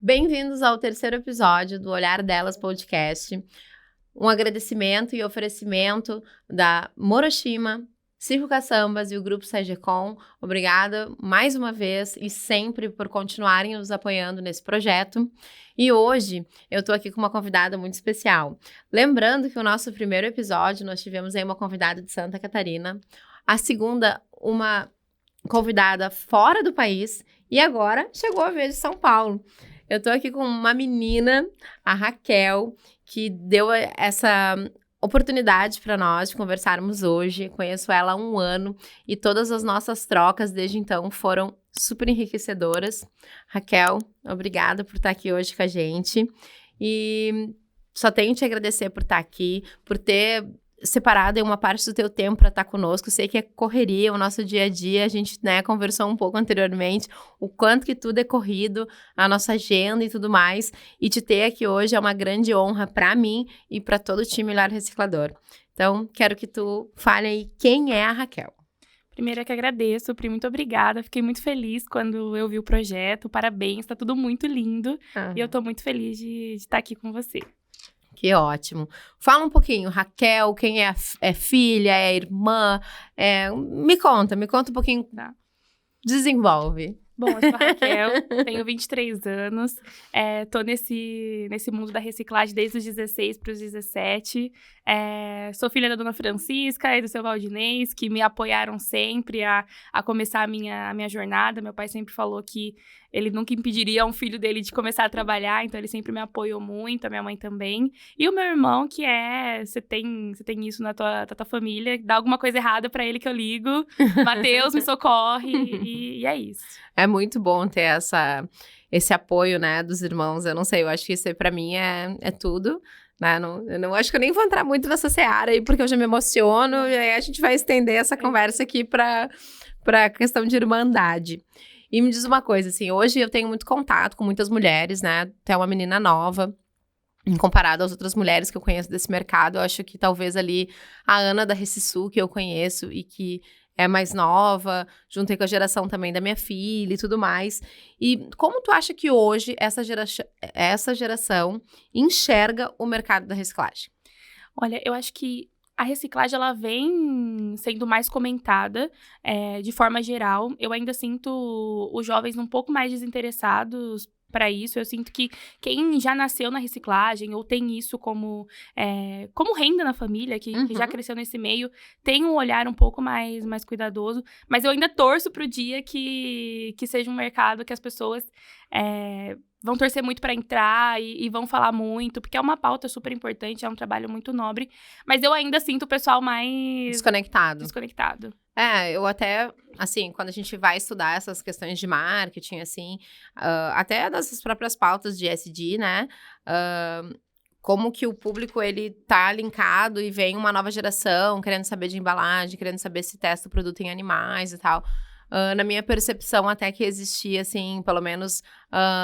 Bem-vindos ao terceiro episódio do Olhar Delas Podcast. Um agradecimento e oferecimento da Moroshima, Circo Caçambas e o Grupo Sagecom. Obrigada mais uma vez e sempre por continuarem nos apoiando nesse projeto. E hoje eu tô aqui com uma convidada muito especial. Lembrando que o nosso primeiro episódio nós tivemos aí uma convidada de Santa Catarina, a segunda uma convidada fora do país e agora chegou a vez de São Paulo. Eu tô aqui com uma menina, a Raquel, que deu essa oportunidade para nós de conversarmos hoje. Conheço ela há um ano e todas as nossas trocas desde então foram super enriquecedoras. Raquel, obrigada por estar aqui hoje com a gente. E só tenho te agradecer por estar aqui, por ter separado uma parte do teu tempo para estar conosco. Sei que é correria, o nosso dia a dia, a gente, conversou um pouco anteriormente, o quanto que tudo é corrido, a nossa agenda e tudo mais, e te ter aqui hoje é uma grande honra para mim e para todo o time Olhar Reciclador. Então, quero que tu fale aí quem é a Raquel. Primeiro é que agradeço, Pri, muito obrigada, fiquei muito feliz quando eu vi o projeto, parabéns, tá tudo muito lindo, e eu tô muito feliz de estar aqui com você. Que ótimo. Fala um pouquinho, Raquel, quem é filha, é irmã, me conta um pouquinho, Tá. Desenvolve. Bom, eu sou a Raquel, tenho 23 anos, tô nesse mundo da reciclagem desde os 16 para os 17, sou filha da dona Francisca e do seu Valdinês, que me apoiaram sempre a começar a minha jornada. Meu pai sempre falou que ele nunca impediria um filho dele de começar a trabalhar, então ele sempre me apoiou muito, a minha mãe também. E o meu irmão, que você tem isso na tua família, dá alguma coisa errada pra ele que eu ligo, Matheus me socorre, e é isso. É muito bom ter esse apoio, dos irmãos. Eu não sei, eu acho que isso aí pra mim é tudo. Eu não acho que eu nem vou entrar muito nessa seara aí, porque eu já me emociono, e aí a gente vai estender essa conversa aqui pra questão de irmandade. E me diz uma coisa, assim, hoje eu tenho muito contato com muitas mulheres, Tu é uma menina nova, comparado às outras mulheres que eu conheço desse mercado. Eu acho que talvez ali a Ana da Recisul, que eu conheço e que é mais nova, juntei com a geração também da minha filha e tudo mais. E como tu acha que hoje essa geração enxerga o mercado da reciclagem? Olha, eu acho que a reciclagem, ela vem sendo mais comentada de forma geral. Eu ainda sinto os jovens um pouco mais desinteressados para isso. Eu sinto que quem já nasceu na reciclagem ou tem isso como renda na família, que já cresceu nesse meio, tem um olhar um pouco mais cuidadoso. Mas eu ainda torço pro dia que seja um mercado que as pessoas vão torcer muito para entrar e vão falar muito, porque é uma pauta super importante, é um trabalho muito nobre, mas eu ainda sinto o pessoal mais desconectado. Eu até, assim, quando a gente vai estudar essas questões de marketing, assim, até das próprias pautas de ESG, como que o público, ele tá linkado e vem uma nova geração querendo saber de embalagem, querendo saber se testa o produto em animais e tal. Na minha percepção, até que existia, assim, pelo menos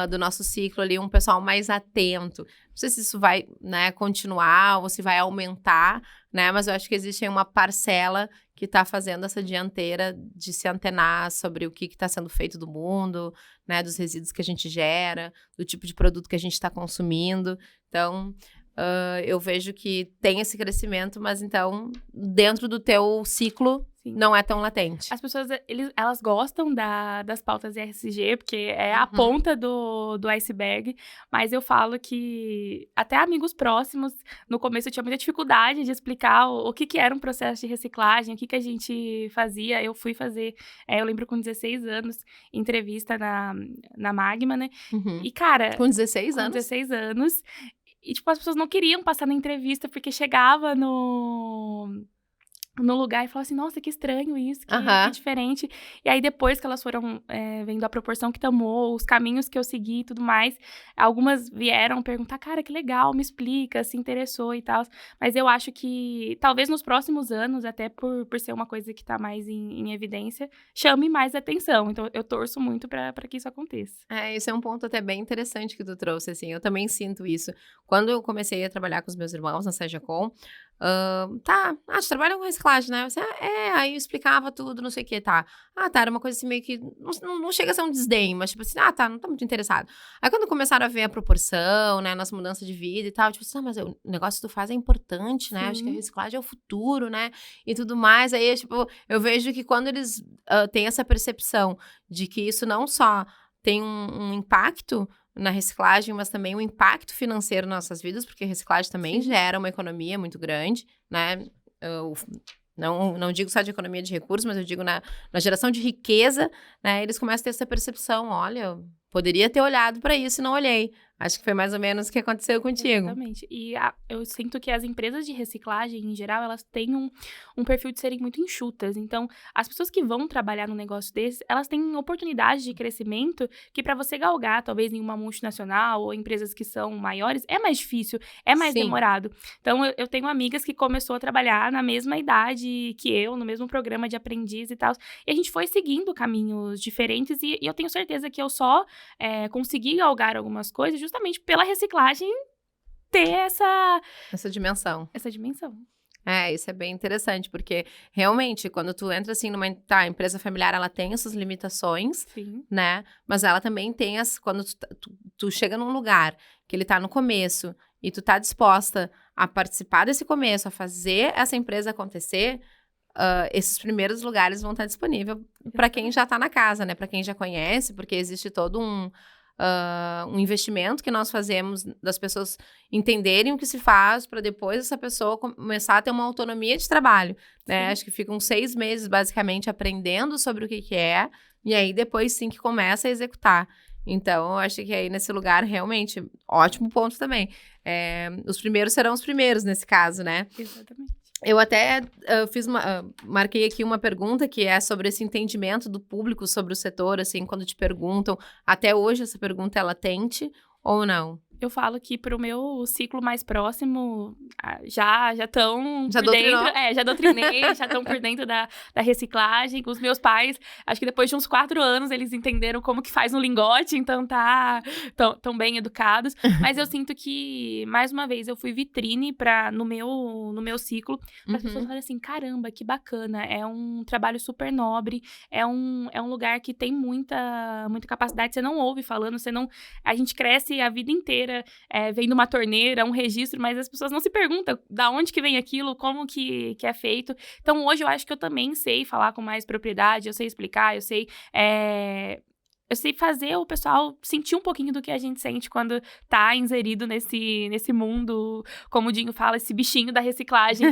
do nosso ciclo ali, um pessoal mais atento. Não sei se isso vai, continuar ou se vai aumentar, mas eu acho que existe uma parcela que está fazendo essa dianteira de se antenar sobre o que está sendo feito do mundo, dos resíduos que a gente gera, do tipo de produto que a gente está consumindo. Então, eu vejo que tem esse crescimento, mas então, dentro do teu ciclo, sim, não é tão latente. As pessoas, elas gostam das pautas ESG, porque é a ponta do iceberg, mas eu falo que até amigos próximos, no começo eu tinha muita dificuldade de explicar o que era um processo de reciclagem, o que a gente fazia. Eu fui fazer, eu lembro com 16 anos, entrevista na Magma, né? E, cara... Com 16 anos? Com 16 anos. E, tipo, as pessoas não queriam passar na entrevista, porque chegava no lugar e falava assim, nossa, que estranho isso, que diferente. E aí, depois que elas foram vendo a proporção que tomou, os caminhos que eu segui e tudo mais, algumas vieram perguntar, cara, que legal, me explica, se interessou e tal. Mas eu acho que, talvez nos próximos anos, até por ser uma coisa que tá mais em evidência, chame mais atenção. Então, eu torço muito pra que isso aconteça. Isso é um ponto até bem interessante que tu trouxe, assim. Eu também sinto isso. Quando eu comecei a trabalhar com os meus irmãos na Sagecom, Tu trabalha com reciclagem, né? Você, aí eu explicava tudo, não sei o que, tá. Era uma coisa assim meio que, não chega a ser um desdém, mas tipo assim, não tô muito interessado. Aí quando começaram a ver a proporção, né, nossa mudança de vida e tal, tipo assim, mas o negócio que tu faz é importante, né? Acho que a reciclagem é o futuro, né? E tudo mais, aí, tipo, eu vejo que quando eles têm essa percepção de que isso não só tem um impacto na reciclagem, mas também um impacto financeiro nas nossas vidas, porque a reciclagem também gera uma economia muito grande, né? Não digo só de economia de recursos, mas eu digo na geração de riqueza, né? Eles começam a ter essa percepção, olha, eu poderia ter olhado para isso e não olhei. Acho que foi mais ou menos o que aconteceu contigo. Exatamente. E eu sinto que as empresas de reciclagem, em geral, elas têm um perfil de serem muito enxutas. Então, as pessoas que vão trabalhar num negócio desse, elas têm oportunidades de crescimento que para você galgar, talvez em uma multinacional ou empresas que são maiores, é mais difícil, é mais demorado. Então, eu tenho amigas que começou a trabalhar na mesma idade que eu, no mesmo programa de aprendiz e tal. E a gente foi seguindo caminhos diferentes e eu tenho certeza que eu só consegui galgar algumas coisas justamente pela reciclagem ter essa dimensão. Essa dimensão. Isso é bem interessante, porque realmente, quando tu entra assim numa empresa familiar, ela tem essas limitações, né? Mas ela também tem quando tu chega num lugar que ele tá no começo e tu tá disposta a participar desse começo, a fazer essa empresa acontecer, esses primeiros lugares vão estar disponíveis para quem já tá na casa, né? Para quem já conhece, porque existe todo um investimento que nós fazemos das pessoas entenderem o que se faz para depois essa pessoa começar a ter uma autonomia de trabalho, né? Acho que ficam 6 meses, basicamente, aprendendo sobre o que é, e aí depois sim que começa a executar. Então, eu acho que aí nesse lugar, realmente, ótimo ponto também. Os primeiros serão os primeiros nesse caso, né? Exatamente. Eu até marquei aqui uma pergunta que é sobre esse entendimento do público sobre o setor, assim, quando te perguntam, até hoje essa pergunta é latente ou não? Eu falo que pro meu ciclo mais próximo, já estão por dentro. Já doutrinei, já estão por dentro da reciclagem. Os meus pais, acho que depois de uns 4 anos, eles entenderam como que faz um lingote, então tão bem educados. Mas eu sinto que, mais uma vez, eu fui vitrine no meu ciclo. As pessoas falam assim, caramba, que bacana. É um trabalho super nobre, é um lugar que tem muita capacidade. Você não ouve falando, a gente cresce a vida inteira vendo uma torneira, um registro, mas as pessoas não se perguntam da onde que vem aquilo, como que é feito. Então, hoje eu acho que eu também sei falar com mais propriedade, eu sei explicar, eu sei fazer o pessoal sentir um pouquinho do que a gente sente quando tá inserido nesse mundo, como o Dinho fala, esse bichinho da reciclagem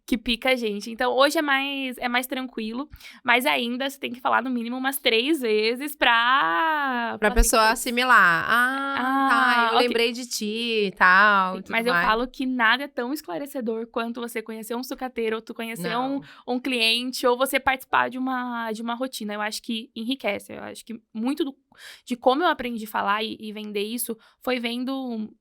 que pica a gente. Então, hoje é mais tranquilo, mas ainda você tem que falar no mínimo umas 3 vezes pra pessoa assimilar. Eu lembrei de ti e tal. Mas eu falo que nada é tão esclarecedor quanto você conhecer um sucateiro, ou tu conhecer um cliente, ou você participar de uma rotina. Eu acho que enriquece, eu acho que muito de como eu aprendi a falar e vender isso foi vendo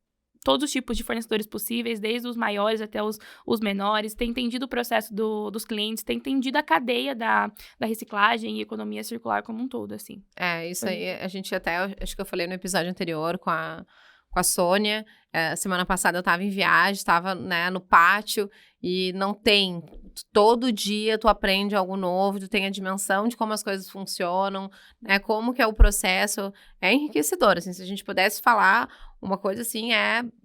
todos os tipos de fornecedores possíveis, desde os maiores até os menores, ter entendido o processo dos clientes, ter entendido a cadeia da reciclagem e economia circular como um todo, assim. Isso aí, a gente até, acho que eu falei no episódio anterior com a Sônia, semana passada eu tava em viagem, estava, né, no pátio, e não tem, todo dia tu aprende algo novo, tu tem a dimensão de como as coisas funcionam, né, como que é o processo, é enriquecedor, assim, se a gente pudesse falar uma coisa assim,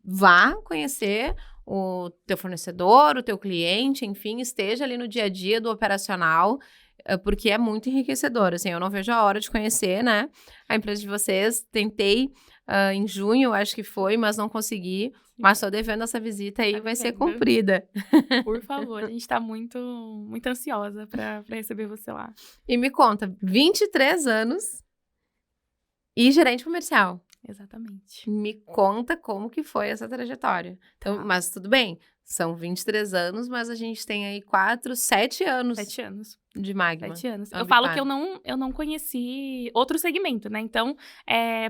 vá conhecer o teu fornecedor, o teu cliente, enfim, esteja ali no dia a dia do operacional, porque é muito enriquecedor, assim, eu não vejo a hora de conhecer, né, a empresa de vocês. Tentei em junho, acho que foi, mas não consegui, mas tô devendo essa visita aí, vai ser cumprida. Por favor, a gente tá muito, muito ansiosa pra receber você lá. E me conta, 23 anos e gerente comercial. Exatamente. Me conta como que foi essa trajetória. Então, mas tudo bem, são 23 anos, mas a gente tem aí 7 anos. 7 anos. De Magma. 7 anos. Eu falo que eu não conheci outro segmento, né? Então,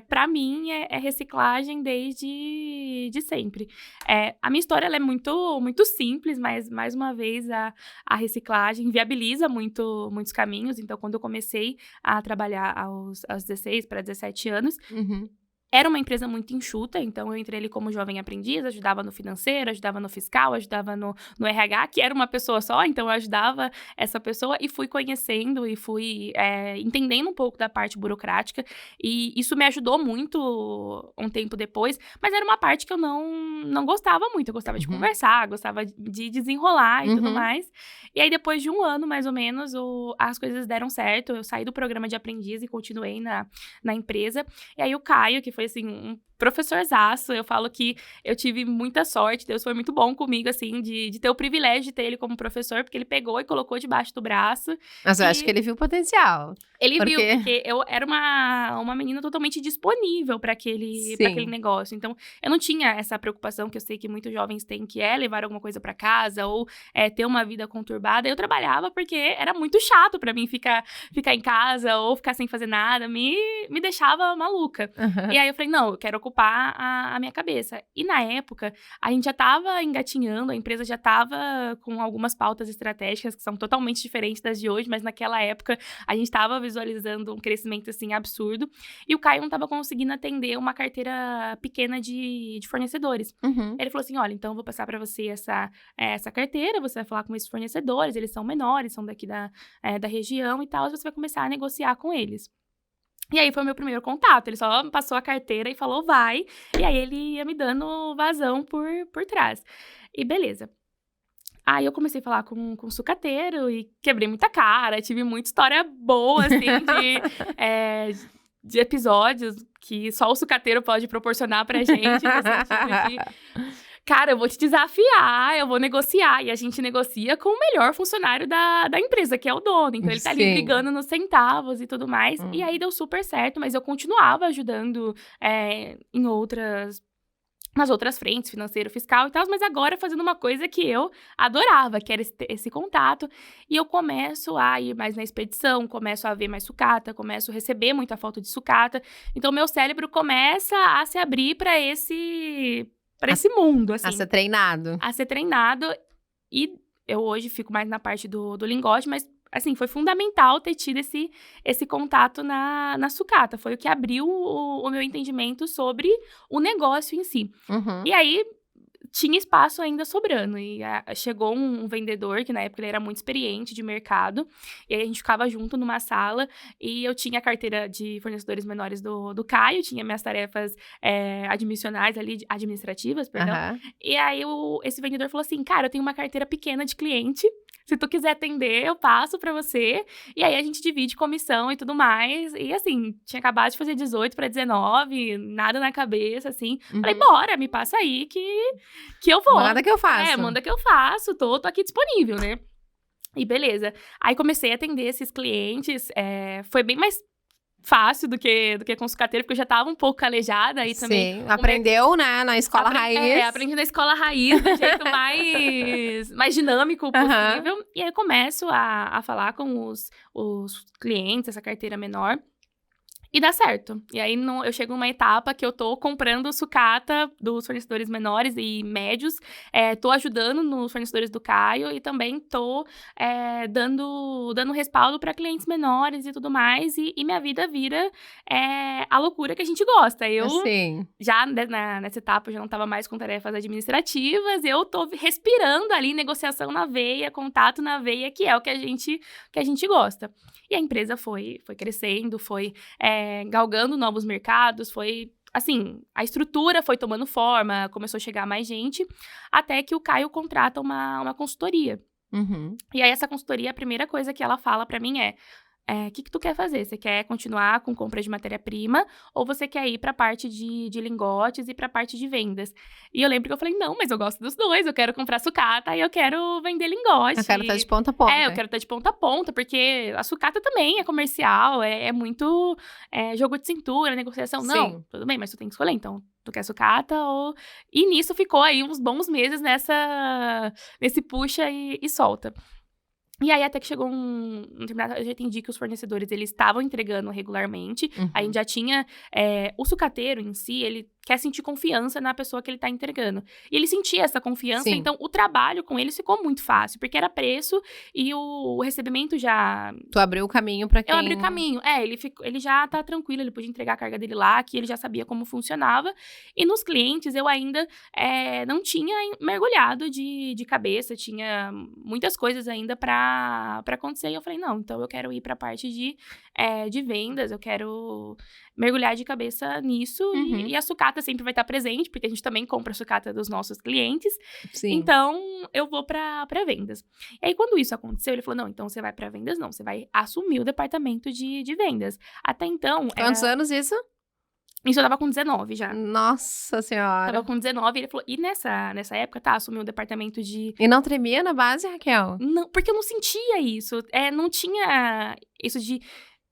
pra mim, é reciclagem desde sempre. A minha história ela é muito, muito simples, mas, mais uma vez, a reciclagem viabiliza muitos caminhos. Então, quando eu comecei a trabalhar aos 16 para 17 anos, Era uma empresa muito enxuta, então eu entrei ali como jovem aprendiz, ajudava no financeiro, ajudava no fiscal, ajudava no RH, que era uma pessoa só, então eu ajudava essa pessoa e fui conhecendo e fui entendendo um pouco da parte burocrática. E isso me ajudou muito um tempo depois, mas era uma parte que eu não gostava muito. Eu gostava de conversar, gostava de desenrolar e tudo mais. E aí, depois de 1 ano, mais ou menos, as coisas deram certo. Eu saí do programa de aprendiz e continuei na empresa. E aí, o Caio, que foi, assim, um professorzaço, eu falo que eu tive muita sorte, Deus foi muito bom comigo, assim, de ter o privilégio de ter ele como professor, porque ele pegou e colocou debaixo do braço. Mas eu acho que ele viu potencial. Ele viu, porque eu era uma menina totalmente disponível para aquele negócio. Então, eu não tinha essa preocupação que eu sei que muitos jovens têm, que é levar alguma coisa para casa ou ter uma vida conturbada. Eu trabalhava porque era muito chato para mim ficar em casa ou ficar sem fazer nada. Me deixava maluca. E aí eu falei, não, eu quero ocupar a minha cabeça. E na época, a gente já estava engatinhando, a empresa já estava com algumas pautas estratégicas que são totalmente diferentes das de hoje, mas naquela época a gente estava visualizando um crescimento, assim, absurdo. E o Caio não estava conseguindo atender uma carteira pequena de fornecedores. Ele falou assim, olha, então eu vou passar para você essa carteira, você vai falar com esses fornecedores, eles são menores, são daqui da região e tal, e você vai começar a negociar com eles. E aí foi o meu primeiro contato, ele só passou a carteira e falou, vai, e aí ele ia me dando vazão por trás. E beleza. Aí eu comecei a falar com o sucateiro e quebrei muita cara, tive muita história boa, assim, de episódios que só o sucateiro pode proporcionar pra gente, cara, eu vou te desafiar, eu vou negociar. E a gente negocia com o melhor funcionário da empresa, que é o dono. Então, ele tá ali brigando nos centavos e tudo mais. E aí, deu super certo, mas eu continuava ajudando nas outras frentes, financeiro, fiscal e tal, mas agora fazendo uma coisa que eu adorava, que era esse contato. E eu começo a ir mais na expedição, começo a ver mais sucata, começo a receber muita foto de sucata. Então, meu cérebro começa a se abrir para esse mundo, assim. A ser treinado. A ser treinado. E eu hoje fico mais na parte do lingote, mas, assim, foi fundamental ter tido esse contato na sucata. Foi o que abriu o meu entendimento sobre o negócio em si. E aí, tinha espaço ainda sobrando. E chegou um vendedor, que na época ele era muito experiente de mercado. E aí a gente ficava junto numa sala. E eu tinha a carteira de fornecedores menores do Caio. Tinha minhas tarefas administrativas, perdão. E aí esse vendedor falou assim, cara, eu tenho uma carteira pequena de cliente. Se tu quiser atender, eu passo pra você. E aí, a gente divide comissão e tudo mais. E, assim, tinha acabado de fazer 18 para 19, nada na cabeça, assim. Falei, bora, me passa aí que eu vou. Manda que eu faço. Manda que eu faço. Tô aqui disponível, né? E beleza. Aí, comecei a atender esses clientes. Foi bem mais fácil do que com sucateiro, porque eu já tava um pouco calejada aí também. Sim, aprendeu, né, na escola raiz. Aprendi na escola raiz, do jeito mais dinâmico possível. E aí eu começo a falar com os clientes, essa carteira menor. E dá certo. E aí, eu chego numa etapa que eu tô comprando sucata dos fornecedores menores e médios. Tô ajudando nos fornecedores do Caio e também tô dando respaldo para clientes menores e tudo mais. E minha vida vira a loucura que a gente gosta. Eu, já nessa etapa, eu já não tava mais com tarefas administrativas. Eu tô respirando ali, negociação na veia, contato na veia, que é o que a gente gosta. E a empresa foi crescendo, foi galgando novos mercados, foi, assim, a estrutura foi tomando forma, começou a chegar mais gente, até que o Caio contrata uma consultoria. E aí, essa consultoria, a primeira coisa que ela fala pra mim o que tu quer fazer? Você quer continuar com compra de matéria-prima ou você quer ir para a parte de lingotes e para a parte de vendas? E eu lembro que eu falei, não, mas eu gosto dos dois, eu quero comprar sucata e eu quero vender lingote. Eu quero estar de ponta a ponta. Eu quero estar de ponta a ponta, porque a sucata também é comercial, é muito jogo de cintura, negociação. Sim. Não, tudo bem, mas tu tem que escolher, então. Tu quer sucata ou... E nisso ficou aí uns bons meses nesse puxa e solta. E aí, até que chegou um determinado... Eu já entendi que os fornecedores, eles estavam entregando regularmente. A gente já tinha... o sucateiro em si, ele quer sentir confiança na pessoa que ele tá entregando. E ele sentia essa confiança, Sim. então o trabalho com ele ficou muito fácil, porque era preço e o recebimento já... Tu abriu o caminho pra quem... Eu abri o caminho. Ele já tá tranquilo, ele podia entregar a carga dele lá, que ele já sabia como funcionava. E nos clientes, eu ainda não tinha mergulhado de cabeça, tinha muitas coisas ainda pra acontecer. E eu falei, não, então eu quero ir pra parte de vendas, eu quero mergulhar de cabeça nisso. Uhum. E a sucata sempre vai estar presente, porque a gente também compra a sucata dos nossos clientes. Sim. Então, eu vou pra vendas. E aí, quando isso aconteceu, ele falou, não, então você vai pra vendas, não. Você vai assumir o departamento de vendas. Até então... Quantos anos isso? Isso eu tava com 19 já. Nossa senhora. Tava com 19, ele falou, e nessa época, tá, assumiu o departamento de... E não tremia na base, Raquel? Não, porque eu não sentia isso. Não tinha isso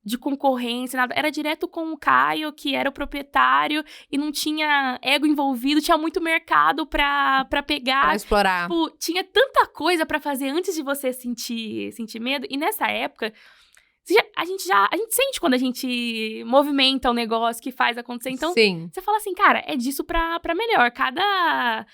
de concorrência, nada. Era direto com o Caio, que era o proprietário, e não tinha ego envolvido, tinha muito mercado pra pegar. Pra explorar. Tipo, tinha tanta coisa pra fazer antes de você sentir medo. E nessa época, a gente sente quando a gente movimenta um negócio que faz acontecer. Então, Sim. você fala assim, cara, é disso pra melhor. Cada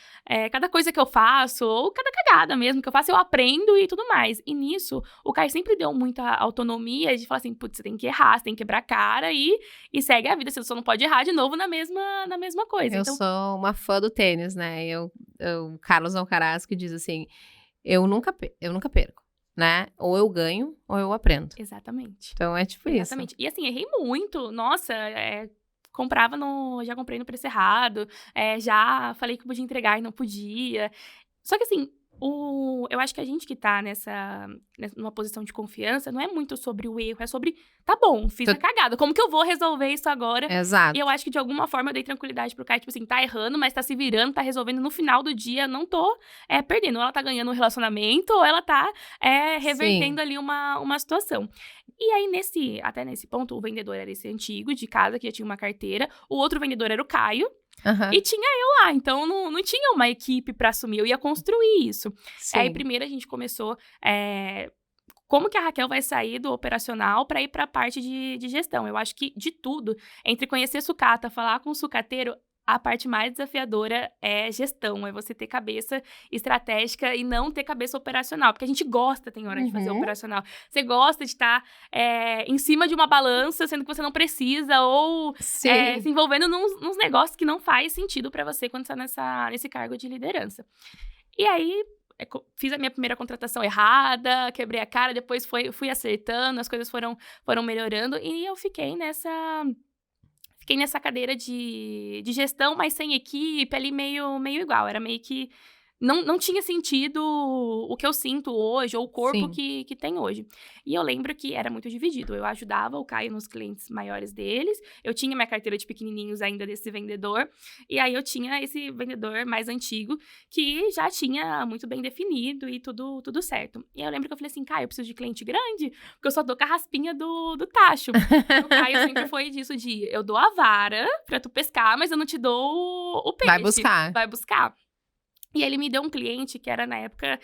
coisa que eu faço, ou cada cagada mesmo que eu faço, eu aprendo e tudo mais. E nisso, o Caio sempre deu muita autonomia de falar assim, putz, você tem que errar, você tem que quebrar a cara e segue a vida. Você só não pode errar de novo na mesma coisa. Eu então, sou uma fã do tênis, né? O Carlos Alcaraz que diz assim, eu nunca perco, né? Ou eu ganho, ou eu aprendo. Exatamente. Então é tipo Exatamente. E assim, errei muito. Nossa, já comprei no preço errado, já falei que podia entregar e não podia. Só que assim, eu acho que a gente que tá numa posição de confiança, não é muito sobre o erro, é sobre, tá bom, fiz a cagada, como que eu vou resolver isso agora? Exato. E eu acho que de alguma forma eu dei tranquilidade pro Caio, tipo assim, tá errando, mas tá se virando, tá resolvendo no final do dia, não tô perdendo. Ou ela tá ganhando um relacionamento, ou ela tá revertendo ali uma situação. E aí, até nesse ponto, o vendedor era esse antigo, de casa, que já tinha uma carteira. O outro vendedor era o Caio. Uhum. E tinha eu lá, então não tinha uma equipe pra assumir, eu ia construir isso. Sim. Aí, primeiro, a gente começou... como que a Raquel vai sair do operacional para ir para a parte de gestão? Eu acho que, de tudo, entre conhecer sucata, falar com o sucateiro, a parte mais desafiadora é gestão, é você ter cabeça estratégica e não ter cabeça operacional, porque a gente gosta, tem hora de fazer operacional. Você gosta de estar em cima de uma balança, sendo que você não precisa, ou se envolvendo nos negócios que não faz sentido para você quando você tá nesse cargo de liderança. E aí, fiz a minha primeira contratação errada, quebrei a cara, depois fui acertando, as coisas foram melhorando, e eu fiquei nessa cadeira de gestão, mas sem equipe, ali meio igual. Era meio que... Não tinha sentido o que eu sinto hoje, ou o corpo que tem hoje. E eu lembro que era muito dividido. Eu ajudava o Caio nos clientes maiores deles. Eu tinha minha carteira de pequenininhos ainda desse vendedor. E aí eu tinha esse vendedor mais antigo, que já tinha muito bem definido e tudo certo. E aí eu lembro que eu falei assim, Caio, eu preciso de cliente grande, porque eu só dou com a raspinha do tacho. O Caio sempre foi disso de, eu dou a vara pra tu pescar, mas eu não te dou o peixe. Vai buscar. E ele me deu um cliente que era, na época,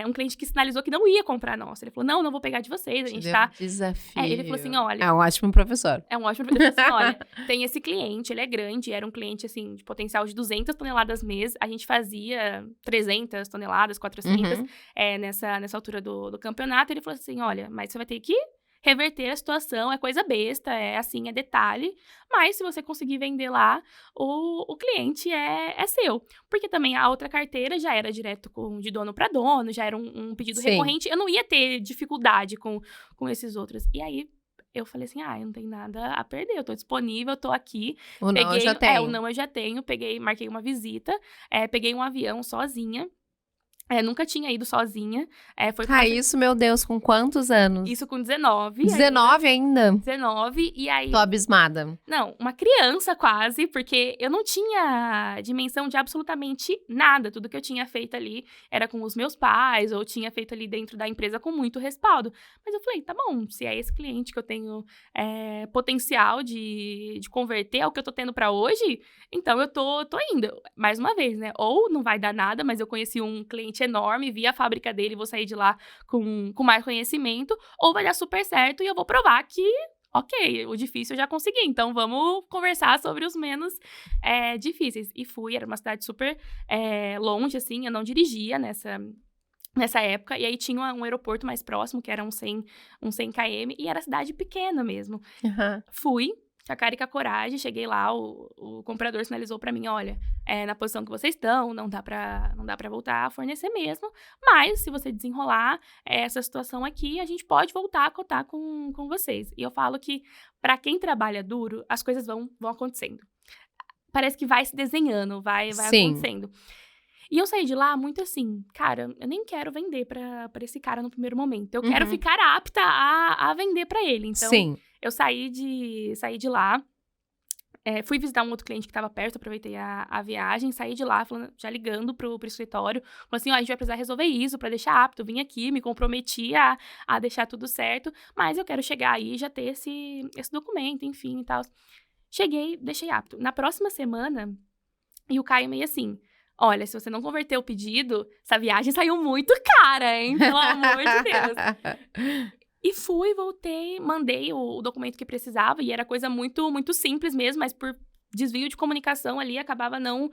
um cliente que sinalizou que não ia comprar nossa. Ele falou, não vou pegar de vocês, a gente tá... Desafio. Ele falou assim, olha... É um ótimo professor. É um ótimo professor. Assim, olha, tem esse cliente, ele é grande, era um cliente, assim, de potencial de 200 toneladas mês. A gente fazia 300 toneladas, 400, nessa altura do campeonato. Ele falou assim, olha, mas você vai ter que reverter a situação, é coisa besta, é assim, é detalhe, mas se você conseguir vender lá, o cliente é seu. Porque também a outra carteira já era direto de dono para dono, já era um pedido recorrente, eu não ia ter dificuldade com esses outros. E aí, eu falei assim, eu não tenho nada a perder, eu tô disponível, eu tô aqui. O não eu já tenho. O não eu já tenho, marquei uma visita, peguei um avião sozinha. Nunca tinha ido sozinha. Isso, meu Deus, com quantos anos? Isso com 19. 19 ainda? 19, e aí... Tô abismada. Não, uma criança quase, porque eu não tinha dimensão de absolutamente nada. Tudo que eu tinha feito ali era com os meus pais, ou tinha feito ali dentro da empresa com muito respaldo. Mas eu falei, tá bom, se é esse cliente que eu tenho potencial de converter ao que eu tô tendo pra hoje, então eu tô indo. Mais uma vez, né? Ou não vai dar nada, mas eu conheci um cliente enorme, vi a fábrica dele, vou sair de lá com mais conhecimento, ou vai dar super certo e eu vou provar que ok, o difícil eu já consegui, então vamos conversar sobre os menos difíceis. E fui, era uma cidade super longe, assim, eu não dirigia nessa época, e aí tinha um aeroporto mais próximo, que era uns 100 km, e era cidade pequena mesmo. Uhum. Fui, com a cara e com a coragem, cheguei lá, o comprador sinalizou pra mim, olha, na posição que vocês estão, não dá pra voltar a fornecer mesmo, mas se você desenrolar essa situação aqui, a gente pode voltar a cotar com vocês. E eu falo que, pra quem trabalha duro, as coisas vão acontecendo. Parece que vai se desenhando, vai acontecendo. E eu saí de lá muito assim, cara, eu nem quero vender pra esse cara no primeiro momento. Eu quero ficar apta a vender pra ele. Então, eu saí de lá, fui visitar um outro cliente que tava perto, aproveitei a viagem, saí de lá, já ligando pro escritório, falando assim, a gente vai precisar resolver isso pra deixar apto. Eu vim aqui, me comprometi a deixar tudo certo, mas eu quero chegar aí e já ter esse documento, enfim e tal. Cheguei, deixei apto. Na próxima semana, e o Caio meio assim, olha, se você não converter o pedido, essa viagem saiu muito cara, hein? Pelo amor de Deus. E fui, voltei, mandei o documento que precisava, e era coisa muito, muito simples mesmo, mas por desvio de comunicação ali, acabava não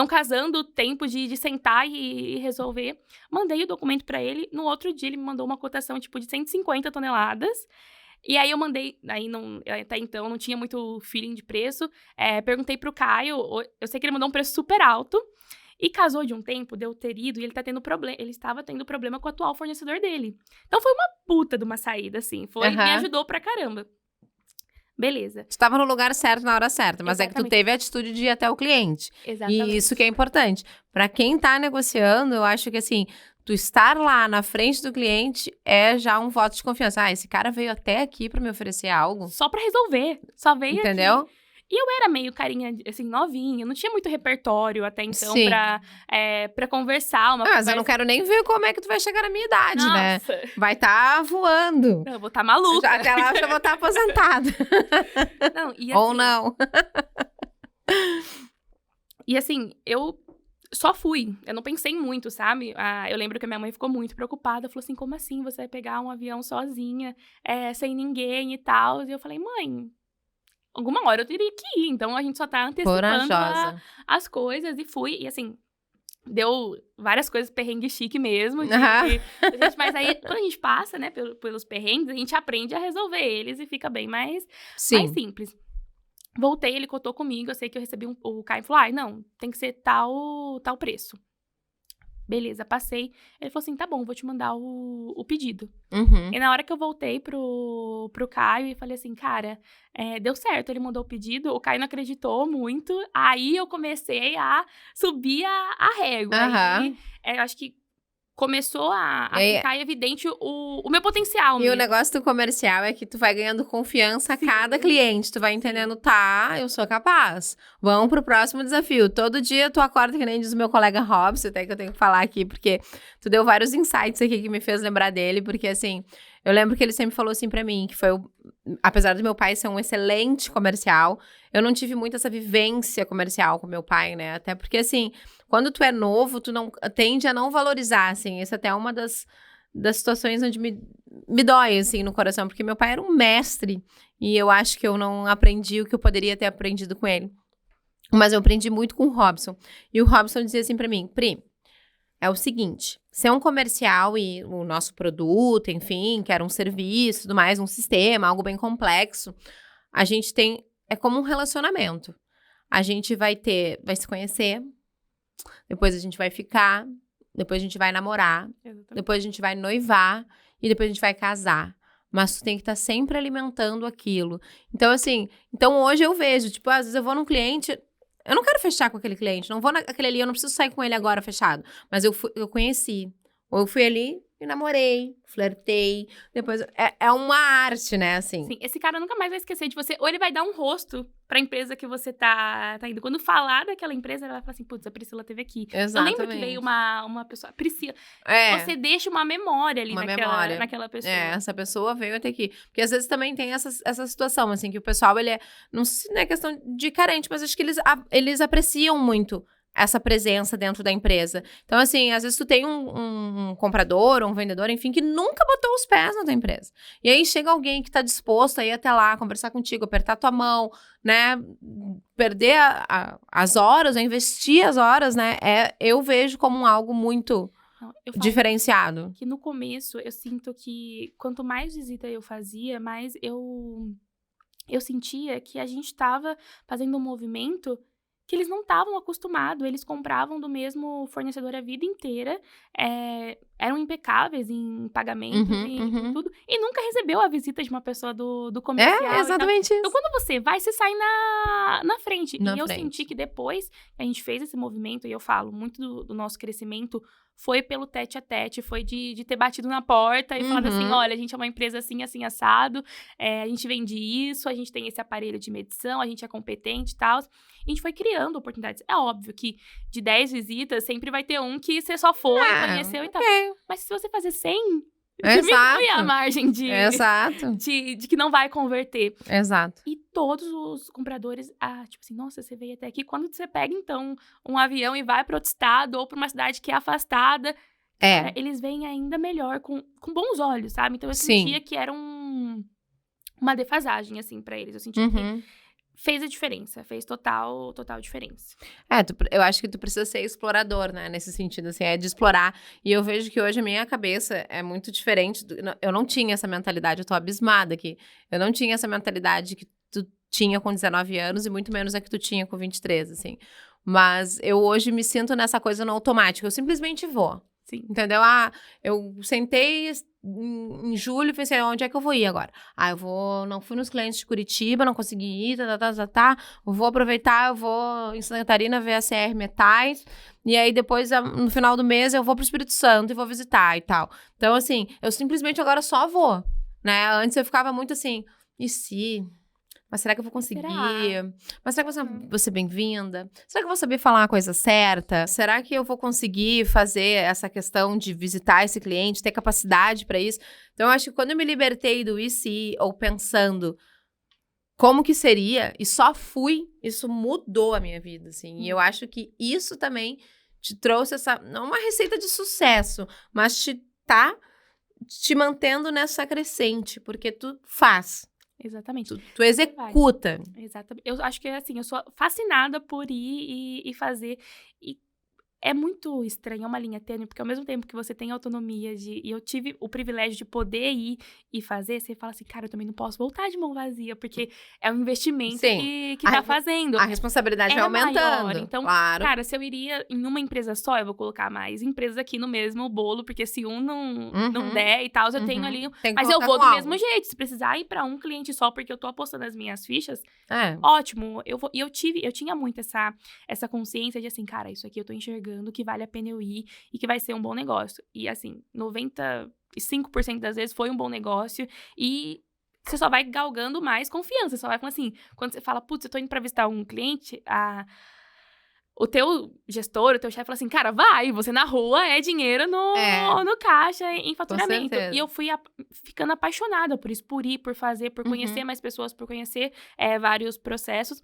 casando o tempo de sentar e resolver. Mandei o documento pra ele, no outro dia ele me mandou uma cotação, tipo, de 150 toneladas. E aí eu mandei, até então não tinha muito feeling de preço, perguntei pro Caio, eu sei que ele mandou um preço super alto, e casou de um tempo, deu ter ido, e ele estava tendo problema com o atual fornecedor dele. Então foi uma puta de uma saída, assim, me ajudou pra caramba. Beleza. Tu estava no lugar certo na hora certa, mas Exatamente. é que tu teve a atitude de ir até o cliente. Exatamente. E isso que é importante. Pra quem tá negociando, eu acho que assim, tu estar lá na frente do cliente é já um voto de confiança. Esse cara veio até aqui pra me oferecer algo. Só pra resolver. Só veio Entendeu? aqui. E eu era meio carinha, assim, novinha. Não tinha muito repertório até então pra conversar. Mas eu não quero nem ver como é que tu vai chegar na minha idade, né? Nossa. Vai tá voando. Eu vou estar maluca. Até lá eu já vou estar aposentada. Não, e Ou assim, não. E assim, eu só fui. Eu não pensei muito, sabe? Eu lembro que a minha mãe ficou muito preocupada. Falou assim, como assim? Você vai pegar um avião sozinha, sem ninguém e tal? E eu falei, mãe, alguma hora eu teria que ir. Então, a gente só tá antecipando as coisas. E fui. E assim, deu várias coisas, perrengue chique mesmo. Mas aí, quando a gente passa, né, pelos perrengues, a gente aprende a resolver eles e fica bem mais simples. Voltei, ele cotou comigo, eu sei que eu recebi o Caio falou, não, tem que ser tal preço. Beleza, passei. Ele falou assim, tá bom, vou te mandar o pedido. E na hora que eu voltei pro Caio e falei assim, cara, deu certo, ele mandou o pedido, o Caio não acreditou muito, aí eu comecei a subir a régua. Aí, eu acho que começou a ficar evidente o meu potencial E mesmo. o negócio do comercial é que tu vai ganhando confiança a cada cliente. Tu vai entendendo, eu sou capaz. Vamos pro próximo desafio. Todo dia tu acorda, que nem diz o meu colega Robson, até que eu tenho que falar aqui, porque tu deu vários insights aqui que me fez lembrar dele, porque assim, eu lembro que ele sempre falou assim pra mim, que foi apesar do meu pai ser um excelente comercial, eu não tive muito essa vivência comercial com meu pai, né? Até porque assim, quando tu é novo, tu não tende a não valorizar, assim. Essa até é uma das situações onde me dói, assim, no coração. Porque meu pai era um mestre. E eu acho que eu não aprendi o que eu poderia ter aprendido com ele. Mas eu aprendi muito com o Robson. E o Robson dizia assim pra mim, Pri, é o seguinte, se é um comercial e o nosso produto, enfim, que era um serviço, tudo mais, um sistema, algo bem complexo, a gente tem, é como um relacionamento. A gente vai se conhecer, depois a gente vai ficar, depois a gente vai namorar, depois a gente vai noivar e depois a gente vai casar. Mas tu tem que estar sempre alimentando aquilo. Então, assim, hoje eu vejo, tipo, às vezes eu vou num cliente, eu não quero fechar com aquele cliente, não vou naquele ali, eu não preciso sair com ele agora fechado. Mas eu conheci. Ou eu fui ali e namorei, flertei. Depois, é uma arte, né, assim. Sim, esse cara nunca mais vai esquecer de você. Ou ele vai dar um rosto pra empresa que você tá indo. Quando falar daquela empresa, ela vai falar assim, putz, a Priscila teve aqui. Exatamente. Eu lembro que veio uma pessoa, Priscila. Você deixa uma memória ali naquela pessoa. Essa pessoa veio até aqui. Porque às vezes também tem essa situação, assim, que o pessoal, ele não é questão de carente, mas acho que eles apreciam muito essa presença dentro da empresa. Então, assim, às vezes tu tem um comprador, um vendedor, enfim, que nunca botou os pés na tua empresa. E aí chega alguém que tá disposto a ir até lá, conversar contigo, apertar tua mão, né? Perder as horas, ou investir as horas, né? Eu vejo como algo muito Eu falo diferenciado. que no começo eu sinto que quanto mais visita eu fazia, mais eu sentia que a gente estava fazendo um movimento que eles não estavam acostumados, eles compravam do mesmo fornecedor a vida inteira, eram impecáveis em pagamentos e em tudo, e nunca recebeu a visita de uma pessoa do comercial. Exatamente Então, isso. quando você vai, você sai na frente. Eu frente. senti que depois a gente fez esse movimento, e eu falo, muito do nosso crescimento foi pelo tete a tete, foi de ter batido na porta e falado assim, olha, a gente é uma empresa assim, assim, assado, a gente vende isso, a gente tem esse aparelho de medição, a gente é competente e tal. A gente foi criando oportunidades. É óbvio que de 10 visitas, sempre vai ter um que você só foi, conheceu e tal. Mas se você fazer 100, diminui a margem de que não vai converter. Exato. E todos os compradores, tipo assim, nossa, você veio até aqui. Quando você pega, então, um avião e vai para outro estado ou para uma cidade que é afastada, cara, eles veem ainda melhor, com bons olhos, sabe? Então, eu sentia que era uma defasagem, assim, para eles. Eu sentia que fez a diferença, fez total diferença. Eu acho que tu precisa ser explorador, né, nesse sentido, assim, de explorar. E eu vejo que hoje a minha cabeça é muito diferente. Eu não tinha essa mentalidade, eu tô abismada aqui. Eu não tinha essa mentalidade que tu tinha com 19 anos e muito menos a que tu tinha com 23, assim. Mas eu hoje me sinto nessa coisa no automático, eu simplesmente vou. Sim. Entendeu? Eu sentei em julho e pensei, onde é que eu vou ir agora? Não fui nos clientes de Curitiba, não consegui ir, vou aproveitar, eu vou em Santa Catarina ver a CR Metais, e aí depois, no final do mês, eu vou pro Espírito Santo e vou visitar e tal. Então, assim, eu simplesmente agora só vou, né? Antes eu ficava muito assim, e se... Mas será que eu vou conseguir? Mas será que eu vou ser bem-vinda? Será que eu vou saber falar a coisa certa? Será que eu vou conseguir fazer essa questão de visitar esse cliente, ter capacidade para isso? Então, eu acho que quando eu me libertei do e se, ou pensando como que seria, e só fui, isso mudou a minha vida, assim. E eu acho que isso também te trouxe não uma receita de sucesso, mas te mantendo nessa crescente, porque tu faz. Exatamente. Tu executa. Exatamente. Eu acho que, assim, eu sou fascinada por ir e fazer. E é muito estranho, é uma linha tênue, porque ao mesmo tempo que você tem autonomia e eu tive o privilégio de poder ir e fazer, você fala assim, cara, eu também não posso voltar de mão vazia, porque é um investimento que tá fazendo. A responsabilidade vai aumentando. Maior. Então, claro. Cara, se eu iria em uma empresa só, eu vou colocar mais empresas aqui no mesmo bolo, porque se um não der e tal, eu tenho ali. Mas eu vou do mesmo jeito. Se precisar ir pra um cliente só, porque eu tô apostando as minhas fichas, ótimo. E eu tinha muito essa consciência de assim, cara, isso aqui eu tô enxergando que vale a pena eu ir e que vai ser um bom negócio. E assim, 95% das vezes foi um bom negócio e você só vai galgando mais confiança. Você só vai falando assim, quando você fala, putz, eu tô indo pra visitar um cliente, o teu gestor, o teu chefe fala assim, cara, vai, você na rua é dinheiro no caixa, em faturamento. E eu fui ficando apaixonada por isso, por ir, por fazer, por conhecer mais pessoas, por conhecer vários processos.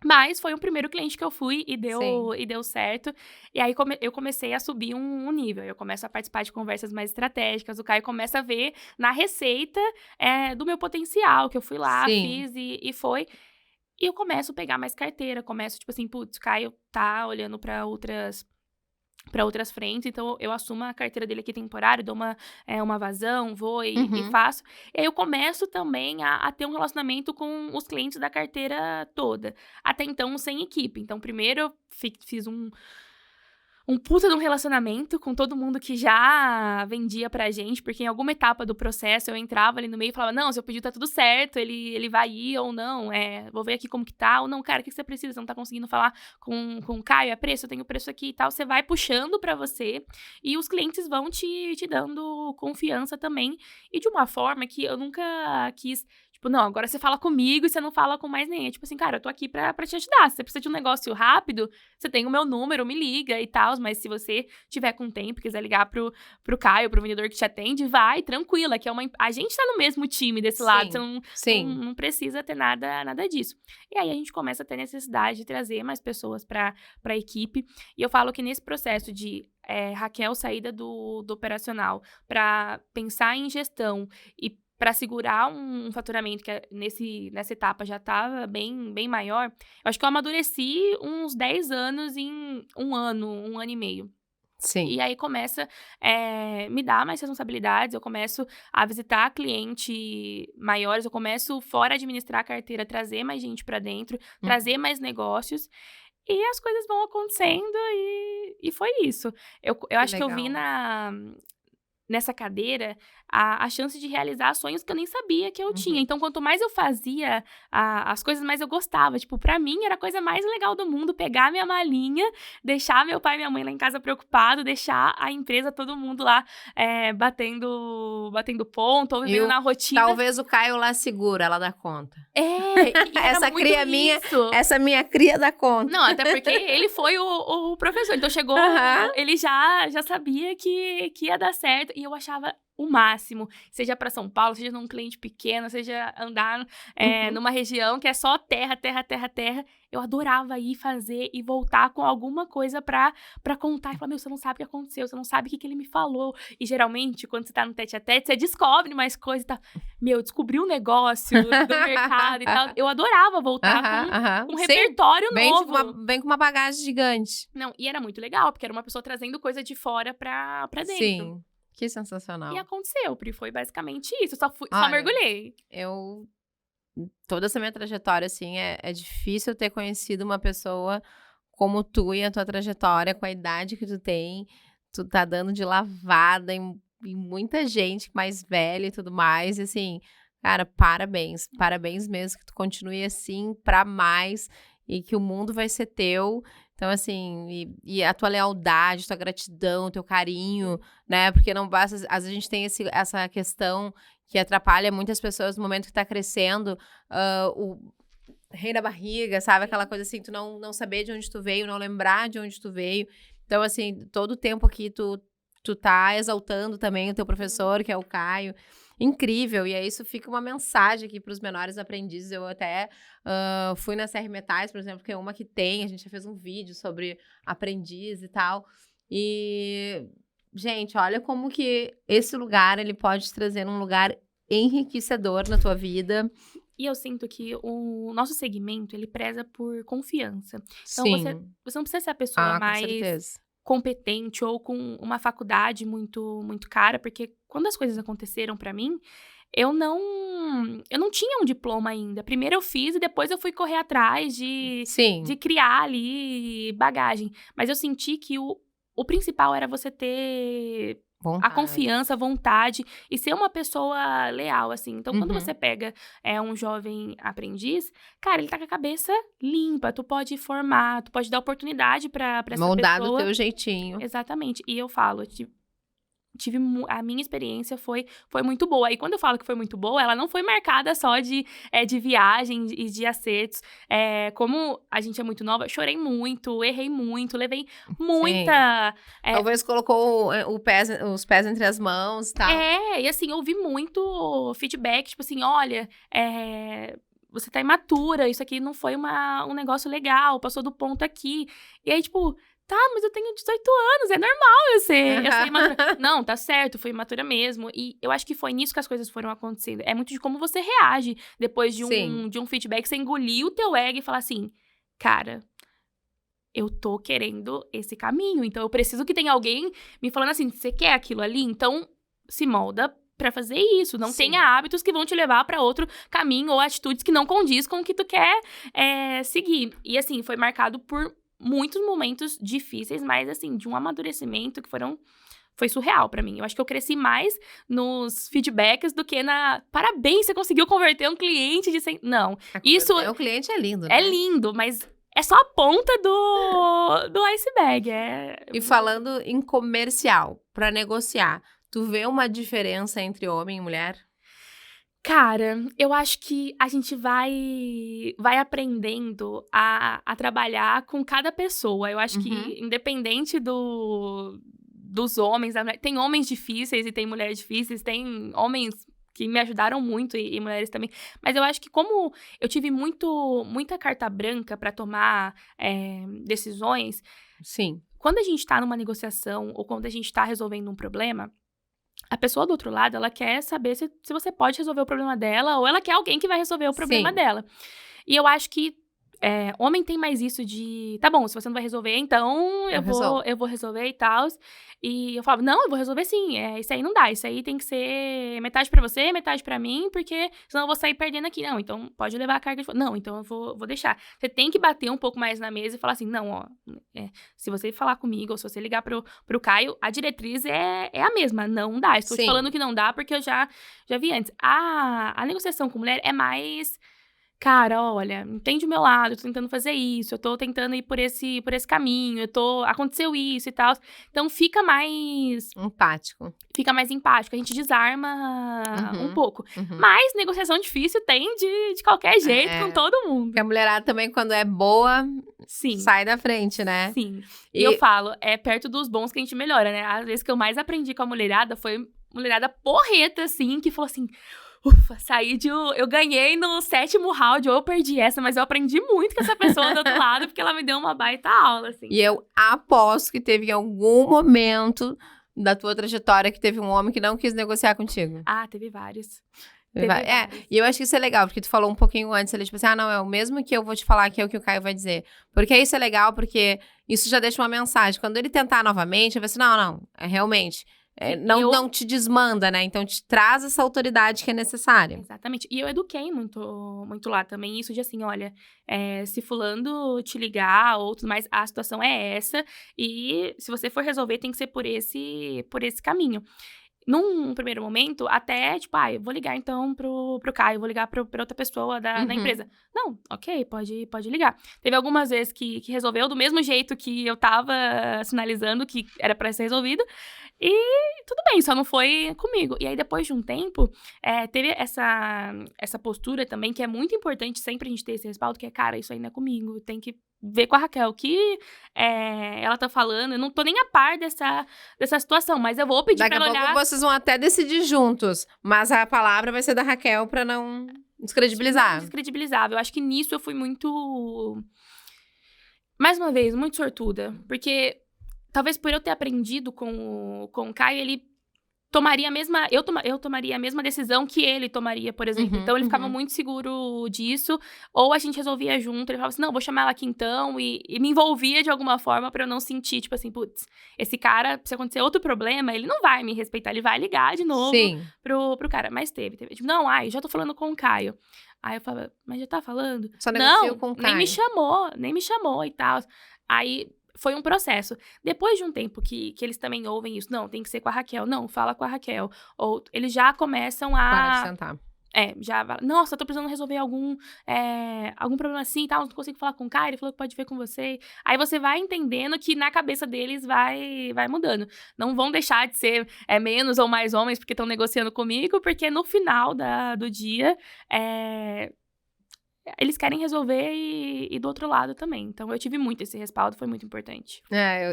Mas foi o primeiro cliente que eu fui e deu certo. E aí eu comecei a subir um nível. Eu começo a participar de conversas mais estratégicas. O Caio começa a ver na receita do meu potencial, que eu fui lá, fiz e foi. E eu começo a pegar mais carteira. Começo, tipo assim, putz, o Caio tá olhando para outras frentes, então eu assumo a carteira dele aqui temporário, dou uma vazão, vou e faço. E aí eu começo também a ter um relacionamento com os clientes da carteira toda. Até então, sem equipe. Então, primeiro eu fiz um puta de um relacionamento com todo mundo que já vendia pra gente, porque em alguma etapa do processo eu entrava ali no meio e falava, não, seu pedido tá tudo certo, ele vai ir ou não, vou ver aqui como que tá, ou não, cara, o que você precisa? Você não tá conseguindo falar com o Caio, preço, eu tenho preço aqui e tal, você vai puxando pra você e os clientes vão te dando confiança também, e de uma forma que eu nunca quis, Tipo, não, agora você fala comigo e você não fala com mais ninguém. Tipo assim, cara, eu tô aqui pra te ajudar. Se você precisa de um negócio rápido, você tem o meu número, me liga e tal. Mas se você tiver com tempo, quiser ligar pro Caio, pro vendedor que te atende, vai, tranquila, que a gente tá no mesmo time desse lado. Você não precisa ter nada disso. E aí a gente começa a ter necessidade de trazer mais pessoas pra equipe. E eu falo que nesse processo de Raquel saída do operacional pra pensar em gestão e para segurar um faturamento que nessa etapa já estava bem maior, eu acho que eu amadureci uns 10 anos em um ano e meio. Sim. E aí começa me dar mais responsabilidades, eu começo a visitar clientes maiores, eu começo, fora administrar a carteira, trazer mais gente para dentro, trazer mais negócios. E as coisas vão acontecendo e foi isso. Eu acho que eu vi nessa cadeira a chance de realizar sonhos que eu nem sabia que eu tinha. Então, quanto mais eu fazia as coisas, mais eu gostava. Tipo, pra mim, era a coisa mais legal do mundo pegar minha malinha, deixar meu pai e minha mãe lá em casa preocupados, deixar a empresa, todo mundo lá batendo ponto, ou vivendo na rotina. Talvez o Caio lá segura, ela dá conta. Essa cria minha, essa minha cria dá conta. Não, até porque ele foi o professor. Então, chegou, ele já sabia que ia dar certo. E eu achava o máximo, seja para São Paulo, seja num cliente pequeno, seja andar numa região que é só terra. Eu adorava ir fazer e voltar com alguma coisa pra contar. E falar, meu, você não sabe o que aconteceu, você não sabe o que ele me falou. E geralmente, quando você tá no tete-a-tete, você descobre mais coisas e tal. Meu, descobri um negócio do mercado e tal. Eu adorava voltar com um repertório novo. Bem com uma bagagem gigante. Não, e era muito legal, porque era uma pessoa trazendo coisa de fora pra dentro. Sim. Que sensacional. E aconteceu, Pri, foi basicamente isso. Eu só mergulhei. Toda essa minha trajetória, assim, é difícil ter conhecido uma pessoa como tu e a tua trajetória, com a idade que tu tem. Tu tá dando de lavada em muita gente mais velha e tudo mais. E assim, cara, parabéns. Parabéns mesmo, que tu continue assim pra mais e que o mundo vai ser teu. Então, assim, e a tua lealdade, tua gratidão, teu carinho, né? Porque não basta... Às vezes a gente tem essa questão que atrapalha muitas pessoas no momento que tá crescendo, o rei da barriga, sabe? Aquela coisa assim, tu não saber de onde tu veio, não lembrar de onde tu veio. Então, assim, todo o tempo aqui tu tá exaltando também o teu professor, que é o Caio. Incrível, e aí isso fica uma mensagem aqui para os menores aprendizes. Eu até fui na CR Metais, por exemplo, que é uma que tem, a gente já fez um vídeo sobre aprendiz e tal, e, gente, olha como que esse lugar, ele pode te trazer um lugar enriquecedor na tua vida. E eu sinto que o nosso segmento, ele preza por confiança. Então, você não precisa ser a pessoa mais competente ou com uma faculdade muito, muito cara, porque quando as coisas aconteceram pra mim, eu não tinha um diploma ainda. Primeiro eu fiz e depois eu fui correr atrás de criar ali bagagem. Mas eu senti que o principal era você ter a confiança, a vontade e ser uma pessoa leal, assim. Então, quando você pega um jovem aprendiz, cara, ele tá com a cabeça limpa, tu pode formar, tu pode dar oportunidade pra essa pessoa. Moldar do teu jeitinho. Exatamente. E eu falo, a minha experiência foi muito boa. E quando eu falo que foi muito boa, ela não foi marcada só de viagem e de acertos. Como a gente é muito nova, eu chorei muito, errei muito, levei muita... Talvez colocou os pés entre as mãos e tal. E assim, eu ouvi muito feedback, tipo assim, olha, você tá imatura, isso aqui não foi um negócio legal, passou do ponto aqui. E aí, tipo... Tá, mas eu tenho 18 anos, é normal eu ser imatura. Não, tá certo, fui imatura mesmo. E eu acho que foi nisso que as coisas foram acontecendo. É muito de como você reage depois de um feedback. Você engolir o teu ego e falar assim, cara, eu tô querendo esse caminho. Então, eu preciso que tenha alguém me falando assim, você quer aquilo ali? Então, se molda pra fazer isso. Não tenha hábitos que vão te levar pra outro caminho ou atitudes que não condiz com o que tu quer seguir. E assim, foi marcado por muitos momentos difíceis, mas assim, de um amadurecimento que foi surreal pra mim. Eu acho que eu cresci mais nos feedbacks do que parabéns, você conseguiu converter um cliente de 100... Não, isso... O cliente é lindo, né? É lindo, mas é só a ponta do iceberg. E falando em comercial, pra negociar, tu vê uma diferença entre homem e mulher? Cara, eu acho que a gente vai aprendendo a trabalhar com cada pessoa. Eu acho que, independente dos homens, tem homens difíceis e tem mulheres difíceis, tem homens que me ajudaram muito e mulheres também. Mas eu acho que como eu tive muita carta branca para tomar decisões, Sim. quando a gente tá numa negociação ou quando a gente tá resolvendo um problema, a pessoa do outro lado, ela quer saber se você pode resolver o problema dela ou ela quer alguém que vai resolver o problema dela. E eu acho que homem tem mais isso de, tá bom, se você não vai resolver, então eu vou resolver e tal. E eu falava, não, eu vou resolver sim, isso aí não dá, isso aí tem que ser metade pra você, metade pra mim, porque senão eu vou sair perdendo aqui. Não, então pode levar a carga de... Não, então eu vou deixar. Você tem que bater um pouco mais na mesa e falar assim, não, ó, se você falar comigo ou se você ligar pro Caio, a diretriz é a mesma, não dá. Estou te falando que não dá porque eu já vi antes. A negociação com mulher é mais... Cara, olha, entende o meu lado, eu tô tentando fazer isso, eu tô tentando ir por esse caminho, aconteceu isso e tal. Então, fica mais... empático. Fica mais empático, a gente desarma um pouco. Mas, negociação difícil tem de qualquer jeito com todo mundo. Porque a mulherada também, quando é boa, sai da frente, né? Sim. E eu falo, é perto dos bons que a gente melhora, né? Às vezes que eu mais aprendi com a mulherada foi mulherada porreta, assim, que falou assim... Ufa, eu ganhei no 7º round, ou eu perdi essa, mas eu aprendi muito com essa pessoa do outro lado, porque ela me deu uma baita aula, assim. E eu aposto que teve em algum momento da tua trajetória que teve um homem que não quis negociar contigo. Ah, teve vários. E eu acho que isso é legal, porque tu falou um pouquinho antes ali, tipo assim, não, é o mesmo que eu vou te falar que é o que o Caio vai dizer. Porque isso é legal, porque isso já deixa uma mensagem. Quando ele tentar novamente, ele vai assim, não, realmente... não te desmanda, né? Então, te traz essa autoridade que é necessária. Exatamente. E eu eduquei muito lá também. Isso de assim, olha, se fulano te ligar ou tudo mais, a situação é essa. E se você for resolver, tem que ser por esse caminho. Num primeiro momento, até, tipo, eu vou ligar então pro Caio, vou ligar pra outra pessoa da empresa. Não, ok, pode ligar. Teve algumas vezes que resolveu do mesmo jeito que eu tava sinalizando que era pra ser resolvido. E tudo bem, só não foi comigo. E aí, depois de um tempo, teve essa postura também, que é muito importante sempre a gente ter esse respaldo, que é, cara, isso aí não é comigo, tem que ver com a Raquel o que ela tá falando. Eu não tô nem a par dessa situação, mas eu vou pedir pra ela olhar. Daqui a pouco vocês vão até decidir juntos, mas a palavra vai ser da Raquel pra não descredibilizar. Descredibilizável. Eu acho que nisso eu fui muito... Mais uma vez, muito sortuda. Porque... Talvez por eu ter aprendido com o Caio, ele tomaria a mesma... Eu tomaria a mesma decisão que ele tomaria, por exemplo. Então, ele ficava muito seguro disso. Ou a gente resolvia junto. Ele falava assim, não, vou chamar ela aqui então. E me envolvia de alguma forma pra eu não sentir, tipo assim, putz, esse cara, se acontecer outro problema, ele não vai me respeitar. Ele vai ligar de novo pro cara. Mas teve. Tipo, não, já tô falando com o Caio. Aí eu falava, mas já tá falando? Só negociou com o Caio. Nem me chamou e tal. Aí... Foi um processo. Depois de um tempo que eles também ouvem isso, não, tem que ser com a Raquel, não, fala com a Raquel. Ou eles já começam a... Para de sentar. Nossa, eu tô precisando resolver algum problema assim e tal, não consigo falar com o Caio, ele falou que pode ver com você. Aí você vai entendendo que na cabeça deles vai mudando. Não vão deixar de ser menos ou mais homens porque estão negociando comigo, porque no final do dia... eles querem resolver e do outro lado também. Então, eu tive muito esse respaldo, foi muito importante.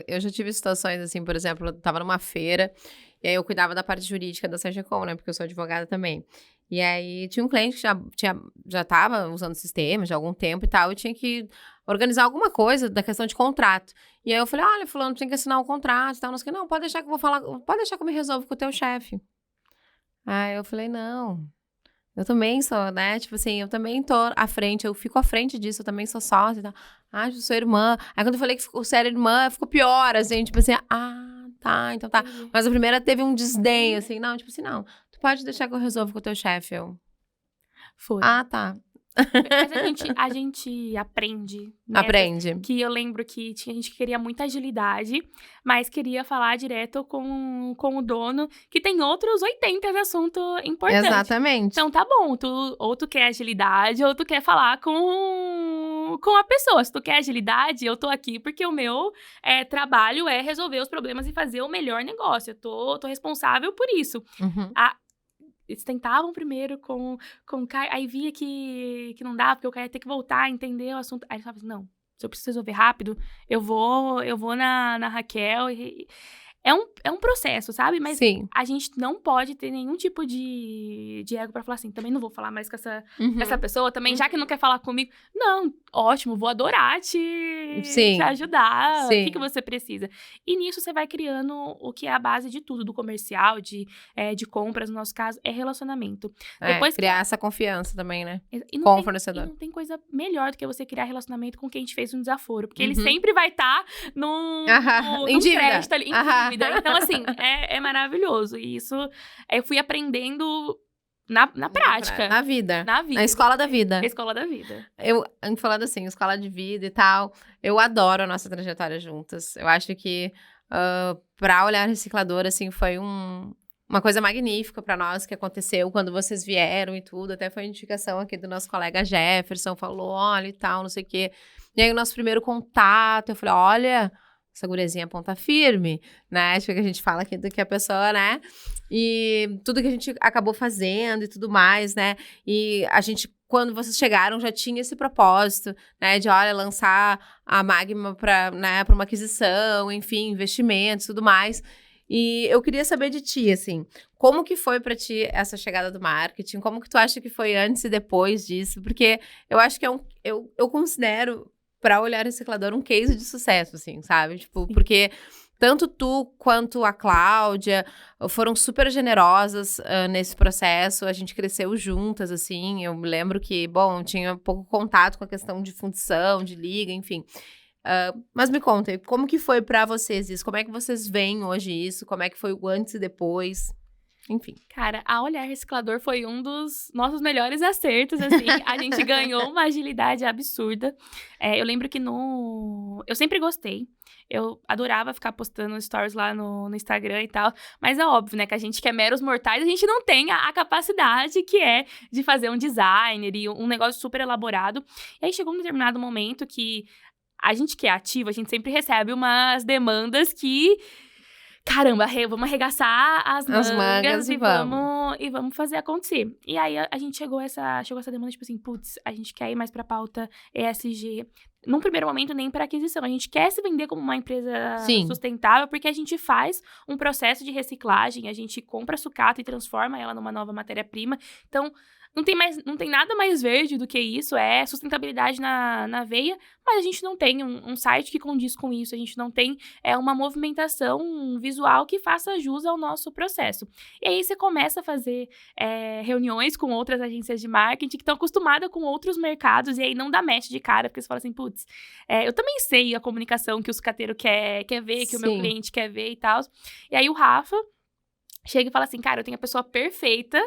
Eu já tive situações assim, por exemplo, eu tava numa feira, e aí eu cuidava da parte jurídica da Sagecom, né, porque eu sou advogada também. E aí, tinha um cliente que já tava usando sistema já há algum tempo e tal, e tinha que organizar alguma coisa da questão de contrato. E aí eu falei, olha, fulano, tem que assinar um contrato e tal, não, pode deixar que eu vou falar, pode deixar que eu me resolvo com o teu chefe. Aí eu falei, não... Eu também sou, né? Tipo assim, eu também tô à frente, eu fico à frente disso, eu também sou sócia e tal. Eu sou irmã. Aí quando eu falei que você era irmã, ficou pior, assim, tipo assim, tá, então tá. Mas a primeira teve um desdém, assim, não, tipo assim, não, tu pode deixar que eu resolvo com o teu chefe, Foi. Tá. Mas a gente aprende. Né? Aprende. Que eu lembro que tinha gente que queria muita agilidade, mas queria falar direto com o dono, que tem outros 80 assuntos importantes. Exatamente. Então tá bom, ou tu quer agilidade, ou tu quer falar com a pessoa. Se tu quer agilidade, eu tô aqui porque o meu trabalho é resolver os problemas e fazer o melhor negócio. Eu tô responsável por isso. eles tentavam primeiro com o Caio, aí via que não dava, porque o Caio ia ter que voltar a entender o assunto. Aí ele falava assim, não, se eu preciso resolver rápido, eu vou na Raquel. É um processo, sabe? Mas Sim. a gente não pode ter nenhum tipo de ego pra falar assim, também não vou falar mais com essa pessoa, também, já que não quer falar comigo. Não, ótimo, vou adorar te ajudar. Sim. O que você precisa? E nisso você vai criando o que é a base de tudo, do comercial, de compras, no nosso caso, é relacionamento. Depois criar essa confiança também, né? Com o fornecedor. E não tem coisa melhor do que você criar relacionamento com quem te fez um desaforo. Porque ele sempre vai estar num crédito ali, em dívida. Então, assim, é maravilhoso. E isso eu fui aprendendo na prática. Na vida. Na vida. Na escola da vida. Na escola da vida. Falando assim, escola de vida e tal, eu adoro a nossa trajetória juntas. Eu acho que pra Olhar Reciclador, assim, foi uma coisa magnífica pra nós que aconteceu quando vocês vieram e tudo. Até foi a indicação aqui do nosso colega Jefferson, falou, olha e tal, não sei o quê. E aí o nosso primeiro contato, eu falei, olha, essa guriazinha ponta firme, né? Tipo, que a gente fala aqui do que a pessoa, né? E tudo que a gente acabou fazendo e tudo mais, né? E a gente, quando vocês chegaram, já tinha esse propósito, né? De, olha, lançar a Magma para uma aquisição, enfim, investimentos e tudo mais. E eu queria saber de ti, assim, como que foi pra ti essa chegada do marketing? Como que tu acha que foi antes e depois disso? Porque eu acho que eu considero, pra Olhar Reciclador, um case de sucesso, assim, sabe? Tipo, porque tanto tu quanto a Cláudia foram super generosas nesse processo. A gente cresceu juntas, assim. Eu me lembro que, bom, tinha pouco contato com a questão de fundição, de liga, enfim. Mas me conta, como que foi pra vocês isso? Como é que vocês veem hoje isso? Como é que foi o antes e depois? Enfim. Cara, a Olhar Reciclador foi um dos nossos melhores acertos, assim. A gente ganhou uma agilidade absurda. Eu lembro que eu sempre gostei. Eu adorava ficar postando stories lá no Instagram e tal. Mas é óbvio, né, que a gente que é meros mortais, a gente não tem a capacidade que é de fazer um designer e um negócio super elaborado. E aí chegou um determinado momento que a gente que é ativo, a gente sempre recebe umas demandas que... Caramba, vamos arregaçar as mangas e vamos fazer acontecer. E aí a gente chegou essa demanda, tipo assim, putz, a gente quer ir mais pra pauta ESG. Num primeiro momento, nem para aquisição. A gente quer se vender como uma empresa sustentável, porque a gente faz um processo de reciclagem, a gente compra sucata e transforma ela numa nova matéria-prima. Então, não tem nada mais verde do que isso, é sustentabilidade na veia, mas a gente não tem um site que condiz com isso, a gente não tem uma movimentação visual que faça jus ao nosso processo. E aí você começa a fazer reuniões com outras agências de marketing que estão acostumadas com outros mercados, e aí não dá match de cara, porque você fala assim, putz, eu também sei a comunicação que o sucateiro quer ver, que o meu cliente quer ver e tal. E aí o Rafa chega e fala assim, cara, eu tenho a pessoa perfeita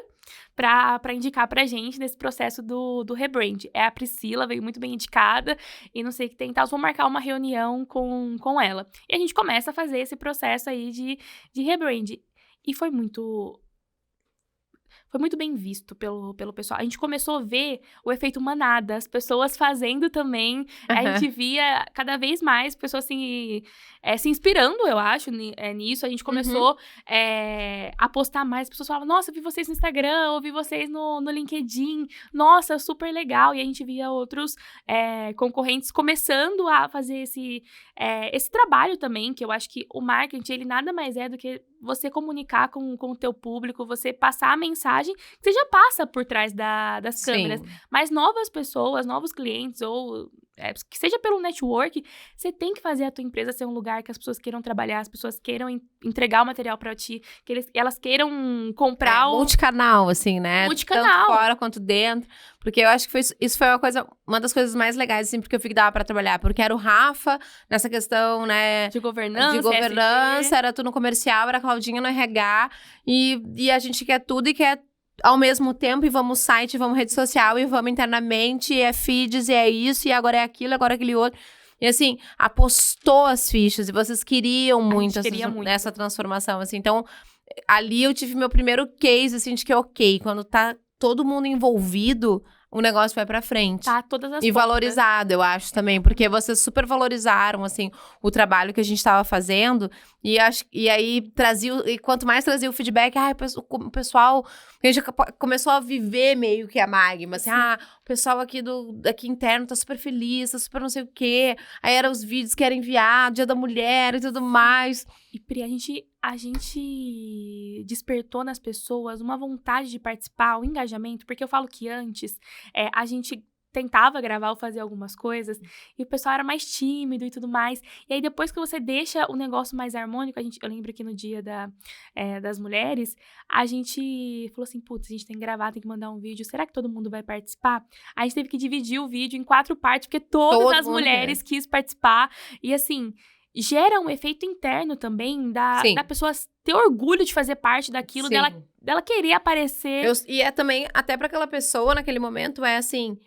pra indicar pra gente nesse processo do rebrand. É a Priscila, veio muito bem indicada e não sei o que tem e tal. Vou marcar uma reunião com ela. E a gente começa a fazer esse processo aí de rebrand. E foi muito bem visto pelo pessoal. A gente começou a ver o efeito manada, as pessoas fazendo também. A gente via cada vez mais pessoas se inspirando, eu acho, nisso. A gente começou a postar mais. As pessoas falavam, nossa, eu vi vocês no Instagram, eu vi vocês no LinkedIn. Nossa, super legal. E a gente via outros concorrentes começando a fazer esse trabalho também, que eu acho que o marketing, ele nada mais é do que você comunicar com o teu público, você passar a mensagem que você já passa por trás das câmeras. Mas novas pessoas, novos clientes, ou que seja pelo network, você tem que fazer a tua empresa ser um lugar que as pessoas queiram trabalhar, as pessoas queiram entregar o material pra ti, que elas queiram comprar multicanal, assim, né? Multicanal. Tanto fora quanto dentro. Porque eu acho que isso foi uma das coisas mais legais, assim, porque eu vi que dava pra trabalhar. Porque era o Rafa, nessa questão, né? De governança, era tu no comercial, era a Claudinha no RH. E a gente quer tudo e quer ao mesmo tempo, e vamos site, vamos rede social, e vamos internamente, e é feeds, e é isso, e agora é aquilo, agora é aquele outro. E assim, apostou as fichas, e vocês queriam muito essa transformação, assim. Então, ali eu tive meu primeiro case, assim, de que ok, quando tá todo mundo envolvido, o negócio vai pra frente. Tá, todas as E pontas. valorizado, eu acho também, porque vocês super valorizaram, assim, o trabalho que a gente estava fazendo, e aí e quanto mais trazia o feedback, o pessoal, a gente começou a viver meio que a Magma, assim, o pessoal aqui interno tá super feliz, tá super não sei o quê, aí eram os vídeos que eram enviados, Dia da Mulher e tudo mais. E Pri, a gente despertou nas pessoas uma vontade de participar, o engajamento, porque eu falo que antes a gente tentava gravar ou fazer algumas coisas e o pessoal era mais tímido e tudo mais. E aí, depois que você deixa o negócio mais harmônico, eu lembro que no dia das mulheres, a gente falou assim, putz, a gente tem que gravar, tem que mandar um vídeo, será que todo mundo vai participar? A gente teve que dividir o vídeo em 4 partes, porque todas as mulheres quis participar. E assim, gera um efeito interno também da pessoa ter orgulho de fazer parte daquilo, dela querer aparecer. E é também, até pra aquela pessoa, naquele momento, é assim,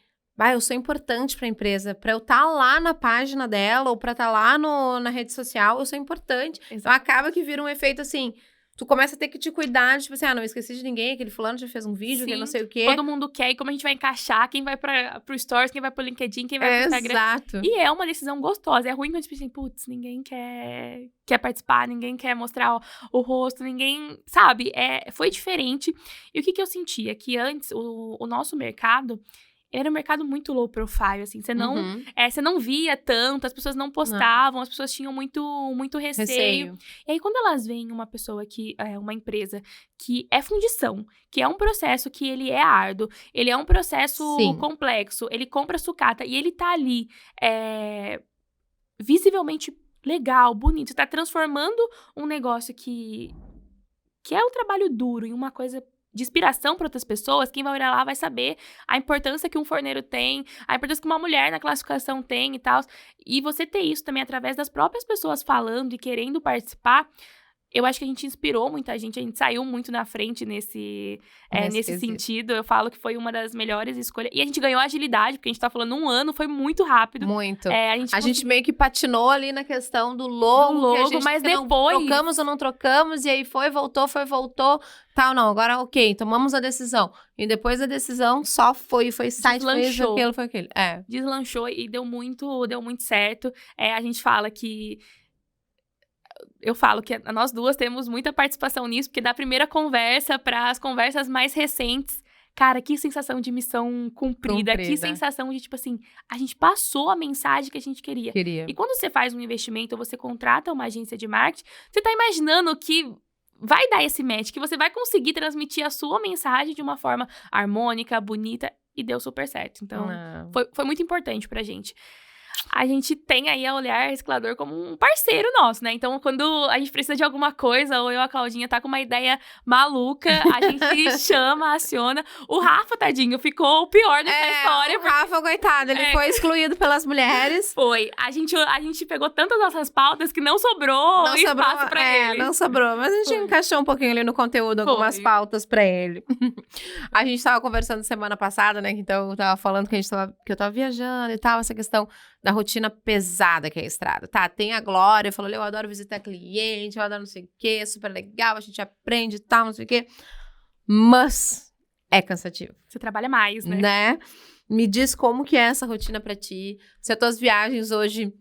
eu sou importante pra empresa, pra eu estar lá na página dela, ou pra estar lá na rede social, eu sou importante. Então, acaba que vira um efeito assim, tu começa a ter que te cuidar, tipo assim, não esqueci de ninguém, aquele fulano já fez um vídeo, que não sei o quê. Todo mundo quer, e como a gente vai encaixar, quem vai pro Stories, quem vai pro LinkedIn, quem vai pro Instagram. Exato. E é uma decisão gostosa, é ruim quando a gente pensa assim, putz, ninguém quer participar, ninguém quer mostrar o rosto, ninguém, sabe? Foi diferente. E o que eu sentia? Que antes, o nosso mercado era um mercado muito low profile, assim, você não via tanto, as pessoas não postavam, as pessoas tinham muito receio. E aí, quando elas veem uma pessoa uma empresa que é fundição, que é um processo que ele é árduo, ele é um processo complexo, ele compra sucata e ele tá ali visivelmente legal, bonito, tá transformando um negócio que é um trabalho duro em uma coisa de inspiração para outras pessoas, quem vai olhar lá vai saber a importância que um forneiro tem, a importância que uma mulher na classificação tem e tal. E você ter isso também através das próprias pessoas falando e querendo participar, eu acho que a gente inspirou muita gente, a gente saiu muito na frente nesse sentido. Eu falo que foi uma das melhores escolhas. E a gente ganhou agilidade, porque a gente tá falando 1 ano, foi muito rápido. Muito. A gente meio que patinou ali na questão do logo, mas depois... Trocamos ou não trocamos, e aí voltou, tal, não, agora ok, tomamos a decisão. E depois da decisão, só foi site, foi isso, aquilo, foi aquilo. Deslanchou e deu muito certo. A gente fala que... Eu falo que nós duas temos muita participação nisso, porque da primeira conversa para as conversas mais recentes, cara, que sensação de missão cumprida, que sensação de, tipo assim, a gente passou a mensagem que a gente queria. E quando você faz um investimento ou você contrata uma agência de marketing, você tá imaginando que vai dar esse match, que você vai conseguir transmitir a sua mensagem de uma forma harmônica, bonita, e deu super certo. Então, foi muito importante pra gente. A gente tem aí a Olhar Reciclador como um parceiro nosso, né? Então, quando a gente precisa de alguma coisa, ou eu, a Claudinha, tá com uma ideia maluca, a gente chama, aciona. O Rafa, tadinho, ficou o pior dessa história. O Rafa, coitado, ele foi excluído pelas mulheres. Foi. A gente pegou tantas nossas pautas que não sobrou espaço pra ele. Não sobrou, mas a gente encaixou um pouquinho ali no conteúdo, algumas pautas pra ele. A gente tava conversando semana passada, né? Então, eu tava falando que eu tava viajando e tal, essa questão da rotina pesada que é a estrada. Tem a Glória, falou, eu adoro visitar cliente, eu adoro não sei o quê, super legal, a gente aprende e tal, não sei o quê. Mas é cansativo. Você trabalha mais, né? Me diz como que é essa rotina pra ti. Se as tuas viagens hoje,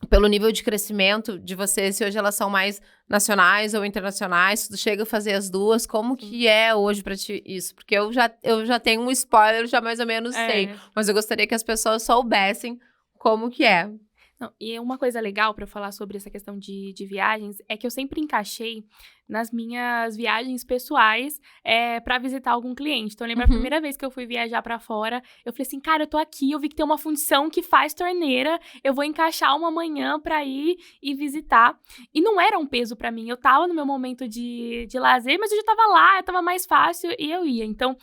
pelo nível de crescimento de você, se hoje elas são mais nacionais ou internacionais, se tu chega a fazer as duas, como que é hoje pra ti isso? Porque eu já tenho um spoiler, já mais ou menos sei. Mas eu gostaria que as pessoas soubessem como que é. Não, e uma coisa legal pra eu falar sobre essa questão de viagens é que eu sempre encaixei nas minhas viagens pessoais pra visitar algum cliente. Então, eu lembro a primeira vez que eu fui viajar pra fora, eu falei assim, cara, eu tô aqui, eu vi que tem uma fundição que faz torneira, eu vou encaixar uma manhã pra ir e visitar. E não era um peso pra mim, eu tava no meu momento de lazer, mas eu já tava lá, tava mais fácil e eu ia. Então,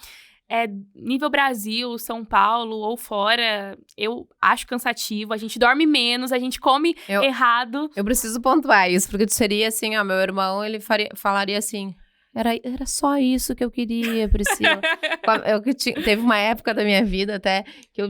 nível Brasil, São Paulo ou fora, eu acho cansativo, a gente dorme menos, a gente come errado. Eu preciso pontuar isso, porque seria assim, meu irmão, ele falaria assim, Era só isso que eu queria, Priscila. Teve uma época da minha vida até que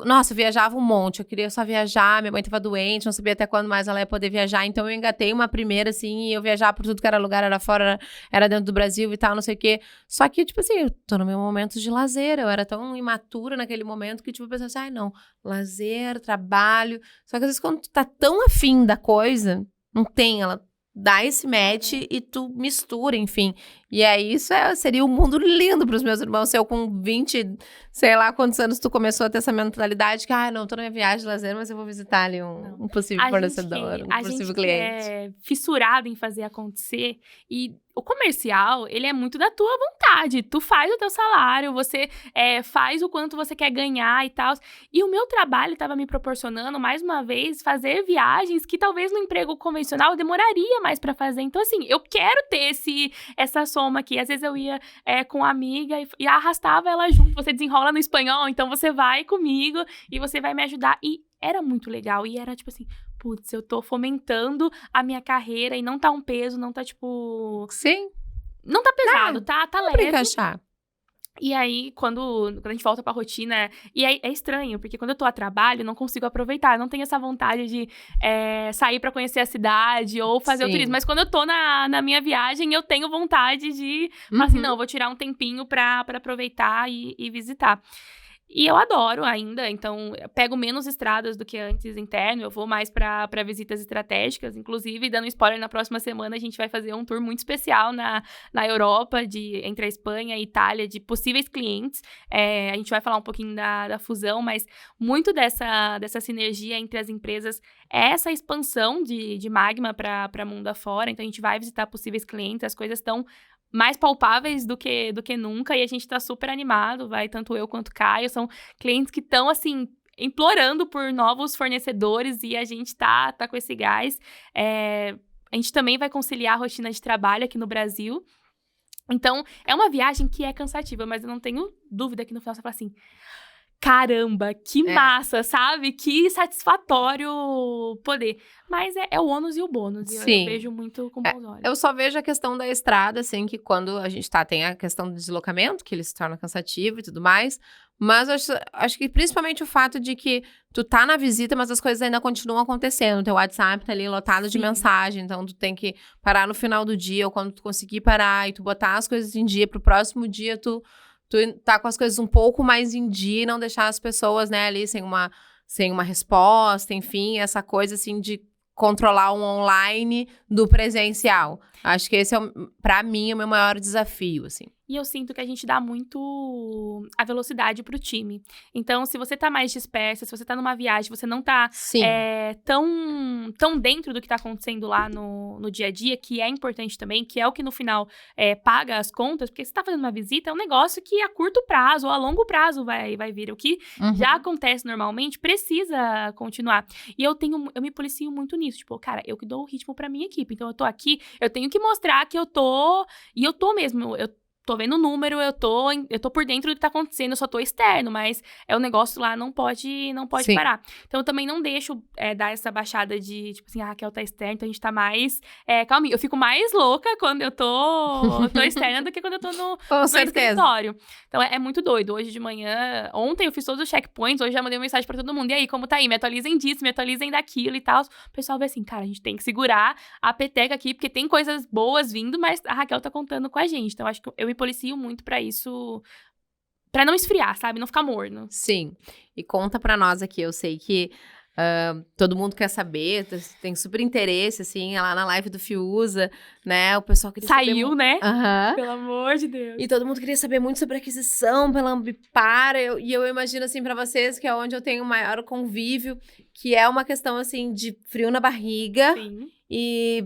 nossa, eu viajava um monte. Eu queria só viajar, minha mãe tava doente, não sabia até quando mais ela ia poder viajar. Então eu engatei uma primeira, assim, e eu viajava por tudo que era lugar, era fora, era dentro do Brasil e tal, não sei o quê. Só que, tipo assim, eu tô no meu momento de lazer. Eu era tão imatura naquele momento que, tipo, eu pensava assim, ai, não, lazer, trabalho. Só que às vezes quando tu tá tão afim da coisa, não tem, ela dá esse match e tu mistura, enfim. E aí, isso seria um mundo lindo pros meus irmãos. Se eu com 20, sei lá quantos anos tu começou a ter essa mentalidade que, não, tô na minha viagem de lazer, mas eu vou visitar ali um possível fornecedor, um possível cliente. A gente é fissurado em fazer acontecer e o comercial, ele é muito da tua vontade. Tu faz o teu salário, você faz o quanto você quer ganhar e tal. E o meu trabalho estava me proporcionando, mais uma vez, fazer viagens que talvez no emprego convencional eu demoraria mais pra fazer. Então, assim, eu quero ter essa soma aqui. Às vezes eu ia com uma amiga e arrastava ela junto. Você desenrola no espanhol, então você vai comigo e você vai me ajudar. E era muito legal. E era tipo assim, putz, eu tô fomentando a minha carreira e não tá um peso, não tá tipo... Sim. Não tá pesado, tá leve. Pra encaixar. E aí, quando a gente volta pra rotina... E é estranho, porque quando eu tô a trabalho, eu não consigo aproveitar. Eu não tenho essa vontade de sair pra conhecer a cidade ou fazer o turismo. Mas quando eu tô na minha viagem, eu tenho vontade de... Falar assim, não, eu vou tirar um tempinho pra aproveitar e visitar. E eu adoro ainda, então eu pego menos estradas do que antes interno, eu vou mais pra visitas estratégicas, inclusive, dando spoiler, na próxima semana a gente vai fazer um tour muito especial na Europa, entre a Espanha e a Itália, de possíveis clientes. A gente vai falar um pouquinho da fusão, mas muito dessa sinergia entre as empresas é essa expansão de Magma para mundo afora, então a gente vai visitar possíveis clientes, as coisas estão mais palpáveis do que nunca, e a gente tá super animado, vai, tanto eu quanto o Caio, são clientes que estão, assim, implorando por novos fornecedores, e a gente tá com esse gás. A gente também vai conciliar a rotina de trabalho aqui no Brasil, então é uma viagem que é cansativa, mas eu não tenho dúvida que no final você fala assim... Caramba, que massa, sabe? Que satisfatório poder. Mas é o ônus e o bônus. Sim. Eu vejo muito com bons olhos. Eu só vejo a questão da estrada, assim, que quando a gente tem a questão do deslocamento, que ele se torna cansativo e tudo mais. Mas acho que principalmente o fato de que tu tá na visita, mas as coisas ainda continuam acontecendo. Teu WhatsApp tá ali lotado de mensagem, então tu tem que parar no final do dia, ou quando tu conseguir parar e tu botar as coisas em dia, pro próximo dia tu tá com as coisas um pouco mais em dia e não deixar as pessoas, né, ali sem uma resposta, enfim, essa coisa, assim, de controlar o online do presencial. Acho que esse pra mim, é o meu maior desafio, assim. E eu sinto que a gente dá muito a velocidade pro time. Então, se você tá mais dispersa, se você tá numa viagem, você não tá tão dentro do que tá acontecendo lá no dia a dia, que é importante também, que é o que no final paga as contas, porque você tá fazendo uma visita, é um negócio que a curto prazo ou a longo prazo vai vir. O que já acontece normalmente, precisa continuar. E eu me policio muito nisso. Tipo, cara, eu que dou o ritmo pra minha equipe. Então, eu tô aqui, eu tenho que mostrar que eu tô... E eu tô mesmo, eu tô vendo o número, eu tô por dentro do que tá acontecendo, eu só tô externo, mas o negócio lá não pode parar. Então, eu também não deixo dar essa baixada de, tipo assim, a Raquel tá externa, então a gente tá mais calminha. Eu fico mais louca quando eu tô externa do que quando eu tô no escritório. Então, é muito doido. Hoje de manhã, ontem eu fiz todos os checkpoints, hoje já mandei uma mensagem pra todo mundo. E aí, como tá aí? Me atualizem disso, me atualizem daquilo e tal. O pessoal vê assim, cara, a gente tem que segurar a peteca aqui, porque tem coisas boas vindo, mas a Raquel tá contando com a gente. Então, acho que eu me policio muito pra isso, pra não esfriar, sabe? Não ficar morno. Sim. E conta pra nós aqui, eu sei que todo mundo quer saber, tem super interesse, assim, lá na live do Fiuza, né? O pessoal queria saber... Saiu, né? Aham. Pelo amor de Deus. E todo mundo queria saber muito sobre aquisição pela Ambipar, e eu imagino, assim, pra vocês, que é onde eu tenho maior convívio, que é uma questão, assim, de frio na barriga. Sim. E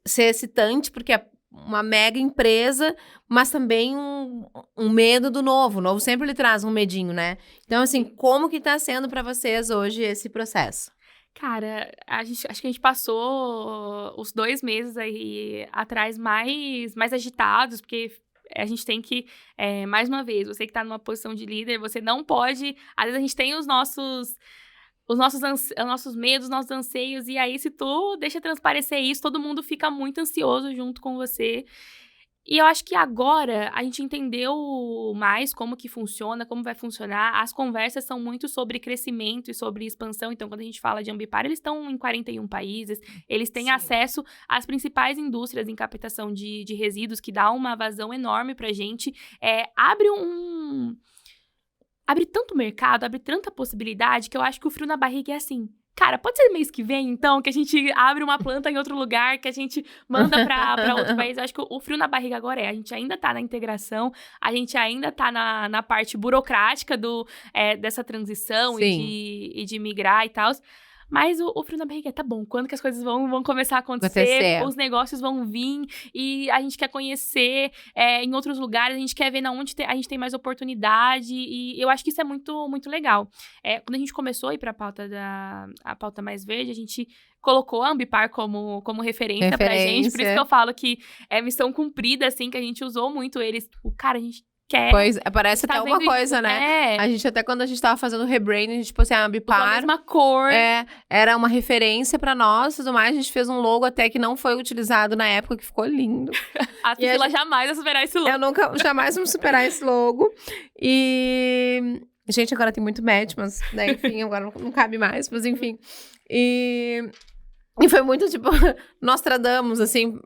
ser excitante, porque é uma mega empresa, mas também um medo do novo. O novo sempre lhe traz um medinho, né? Então, assim, como que tá sendo pra vocês hoje esse processo? Cara, acho que a gente passou os 2 meses aí atrás mais agitados, porque a gente tem que, mais uma vez, você que tá numa posição de líder, você não pode... Às vezes a gente tem os nossos medos, nossos anseios, e aí se tu deixa transparecer isso, todo mundo fica muito ansioso junto com você. E eu acho que agora a gente entendeu mais como que funciona, como vai funcionar. As conversas são muito sobre crescimento e sobre expansão. Então, quando a gente fala de Ambipar, eles estão em 41 países. Eles têm acesso às principais indústrias em captação de resíduos, que dá uma vazão enorme pra gente. Abre tanto mercado, abre tanta possibilidade, que eu acho que o frio na barriga é assim... Cara, pode ser mês que vem, então, que a gente abre uma planta em outro lugar, que a gente manda pra outro país. Eu acho que o frio na barriga agora a gente ainda tá na integração, a gente ainda tá na parte burocrática dessa transição e de migrar e tal. Mas o frio na barriga tá bom. Quando que as coisas vão começar a acontecer, os negócios vão vir e a gente quer conhecer em outros lugares, a gente quer ver onde a gente tem mais oportunidade e eu acho que isso é muito, muito legal. Quando a gente começou a ir pra a pauta mais verde, a gente colocou a Ambipar como referência pra gente. Por isso que eu falo que é missão cumprida, assim, que a gente usou muito eles. Cara, a gente quer. Pois, parece até alguma coisa, né? A gente, até quando a gente tava fazendo o rebranding, a gente, tipo assim, a Ambipar... a mesma cor. Era uma referência pra nós e tudo mais. A gente fez um logo até que não foi utilizado na época, que ficou lindo. A Priscila jamais vai superar esse logo. Eu jamais vou superar esse logo. E... Gente, agora tem muito match, mas, né, enfim, agora não cabe mais. Mas, enfim. E foi muito, tipo, Nostradamus, assim...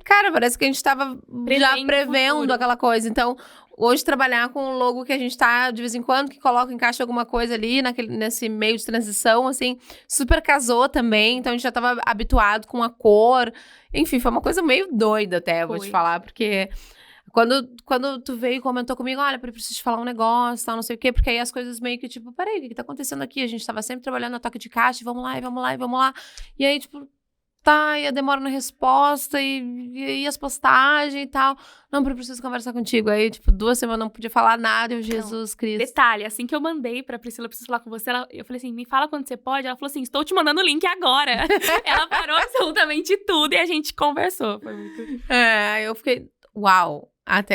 Cara, parece que a gente tava já prevendo aquela coisa. Então, hoje, trabalhar com um logo que a gente tá, de vez em quando, que encaixa alguma coisa ali, nesse meio de transição, assim, super casou também. Então, a gente já tava habituado com a cor. Enfim, foi uma coisa meio doida até, vou te falar. Porque quando tu veio e comentou comigo, olha, eu preciso te falar um negócio, tal, não sei o quê. Porque aí as coisas meio que, tipo, peraí, o que tá acontecendo aqui? A gente tava sempre trabalhando na toque de caixa, vamos lá. E aí, tipo... Tá, e a demora na resposta, e as postagens e tal. Não, eu preciso conversar contigo. Aí, tipo, 2 semanas não podia falar nada, eu, Jesus Cristo. Detalhe, assim que eu mandei pra Priscila, eu preciso falar com você, eu falei assim, me fala quando você pode. Ela falou assim, estou te mandando o link agora. Ela parou absolutamente tudo e a gente conversou. Foi muito... eu fiquei, uau.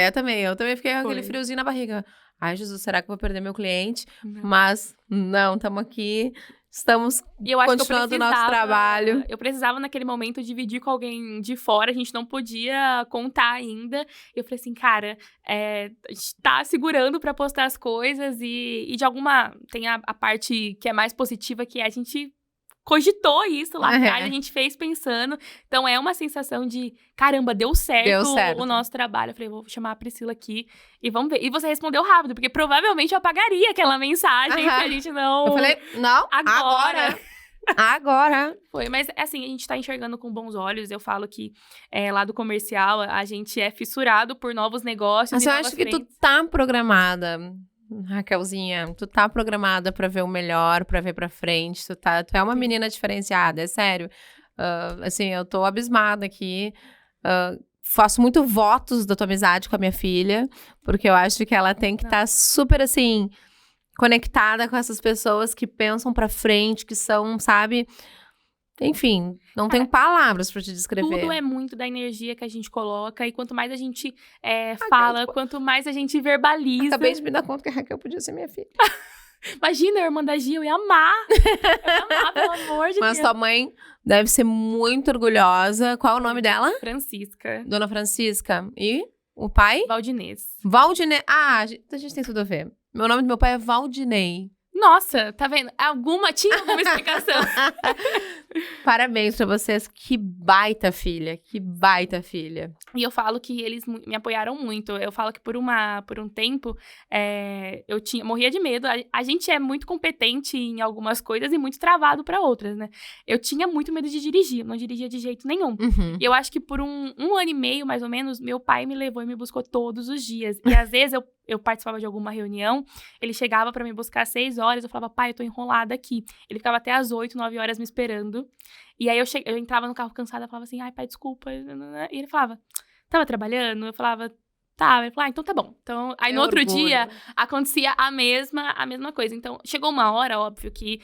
Eu também fiquei com aquele friozinho na barriga. Ai, Jesus, será que eu vou perder meu cliente? Não. Mas, não, estamos aqui... Estamos continuando o nosso trabalho. Eu precisava, naquele momento, dividir com alguém de fora. A gente não podia contar ainda. Eu falei assim, cara, a gente tá segurando pra postar as coisas. E de alguma... Tem a parte que é mais positiva, que a gente cogitou isso lá atrás. A gente fez pensando. Então, é uma sensação de... Caramba, deu certo o nosso trabalho. Eu falei, vou chamar a Priscila aqui e vamos ver. E você respondeu rápido, porque provavelmente eu apagaria aquela mensagem que a gente não... Eu falei, não, agora. Foi, mas assim, a gente tá enxergando com bons olhos. Eu falo que lá do comercial, a gente é fissurado por novos negócios. Mas eu acho que tu tá programada, Raquelzinha, tu tá programada pra ver o melhor, pra ver pra frente. Tu é uma menina diferenciada, é sério. Assim, eu tô abismada aqui. Faço muito votos da tua amizade com a minha filha, porque eu acho que ela tem que estar super, assim, conectada com essas pessoas que pensam pra frente, que são, sabe... Enfim, não tenho palavras pra te descrever. Tudo é muito da energia que a gente coloca, e quanto mais a gente fala, quanto mais a gente verbaliza... Acabei de me dar conta que a Raquel podia ser minha filha. Imagina, a irmã da Gil, eu ia amar. Eu ia amar, pelo amor de Deus. Mas tua mãe deve ser muito orgulhosa. Qual é o nome dela? Francisca. Dona Francisca. E o pai? Valdinês. Valdinei. Ah, a gente tem tudo a ver. O nome do meu pai é Valdinei. Nossa, tá vendo? Tinha alguma explicação. Parabéns pra vocês. Que baita filha. Que baita filha. E eu falo que eles me apoiaram muito. Eu falo que por um tempo, eu morria de medo. A gente é muito competente em algumas coisas e muito travado pra outras, né? Eu tinha muito medo de dirigir. Não dirigia de jeito nenhum. Uhum. E eu acho que por um ano e meio, mais ou menos, meu pai me levou e me buscou todos os dias. E às vezes eu participava de alguma reunião, ele chegava pra me buscar às 6 horas, eu falava, pai, eu tô enrolada aqui. Ele ficava até às 8, 9 horas me esperando. E aí eu entrava no carro cansada, falava assim, ai, pai, desculpa. E ele falava, tava trabalhando? Eu falava, tá. Ele falava, então tá bom. Então, aí no outro dia, acontecia a mesma coisa. Então, chegou uma hora, óbvio, que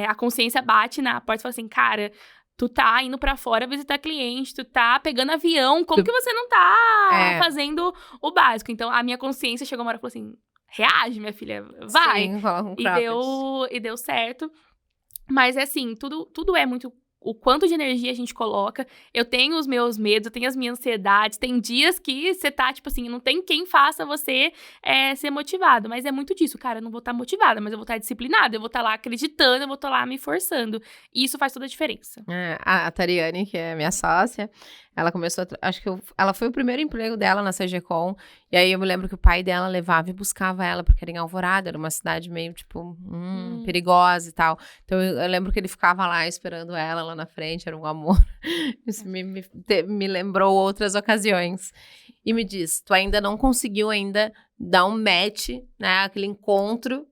a consciência bate na porta e fala assim, cara... Tu tá indo pra fora visitar cliente, tu tá pegando avião, como que você não tá fazendo o básico? Então, a minha consciência chegou uma hora e falou assim, reage, minha filha, vai. Sim, e deu certo. Mas, assim, tudo é muito o quanto de energia a gente coloca. Eu tenho os meus medos, eu tenho as minhas ansiedades. Tem dias que você tá, tipo assim, não tem quem faça você ser motivado. Mas é muito disso, cara, eu não vou estar motivada, mas eu vou estar disciplinada, eu vou estar lá acreditando, eu vou estar lá me forçando. E isso faz toda a diferença. A Tariane, que é minha sócia, ela começou, acho que ela foi o primeiro emprego dela na CGCom, e aí eu me lembro que o pai dela levava e buscava ela, porque era em Alvorada, era uma cidade meio, tipo, perigosa e tal. Então eu lembro que ele ficava lá esperando ela lá na frente, era um amor. Isso me lembrou outras ocasiões. E me diz, tu ainda não conseguiu ainda dar um match, né, aquele encontro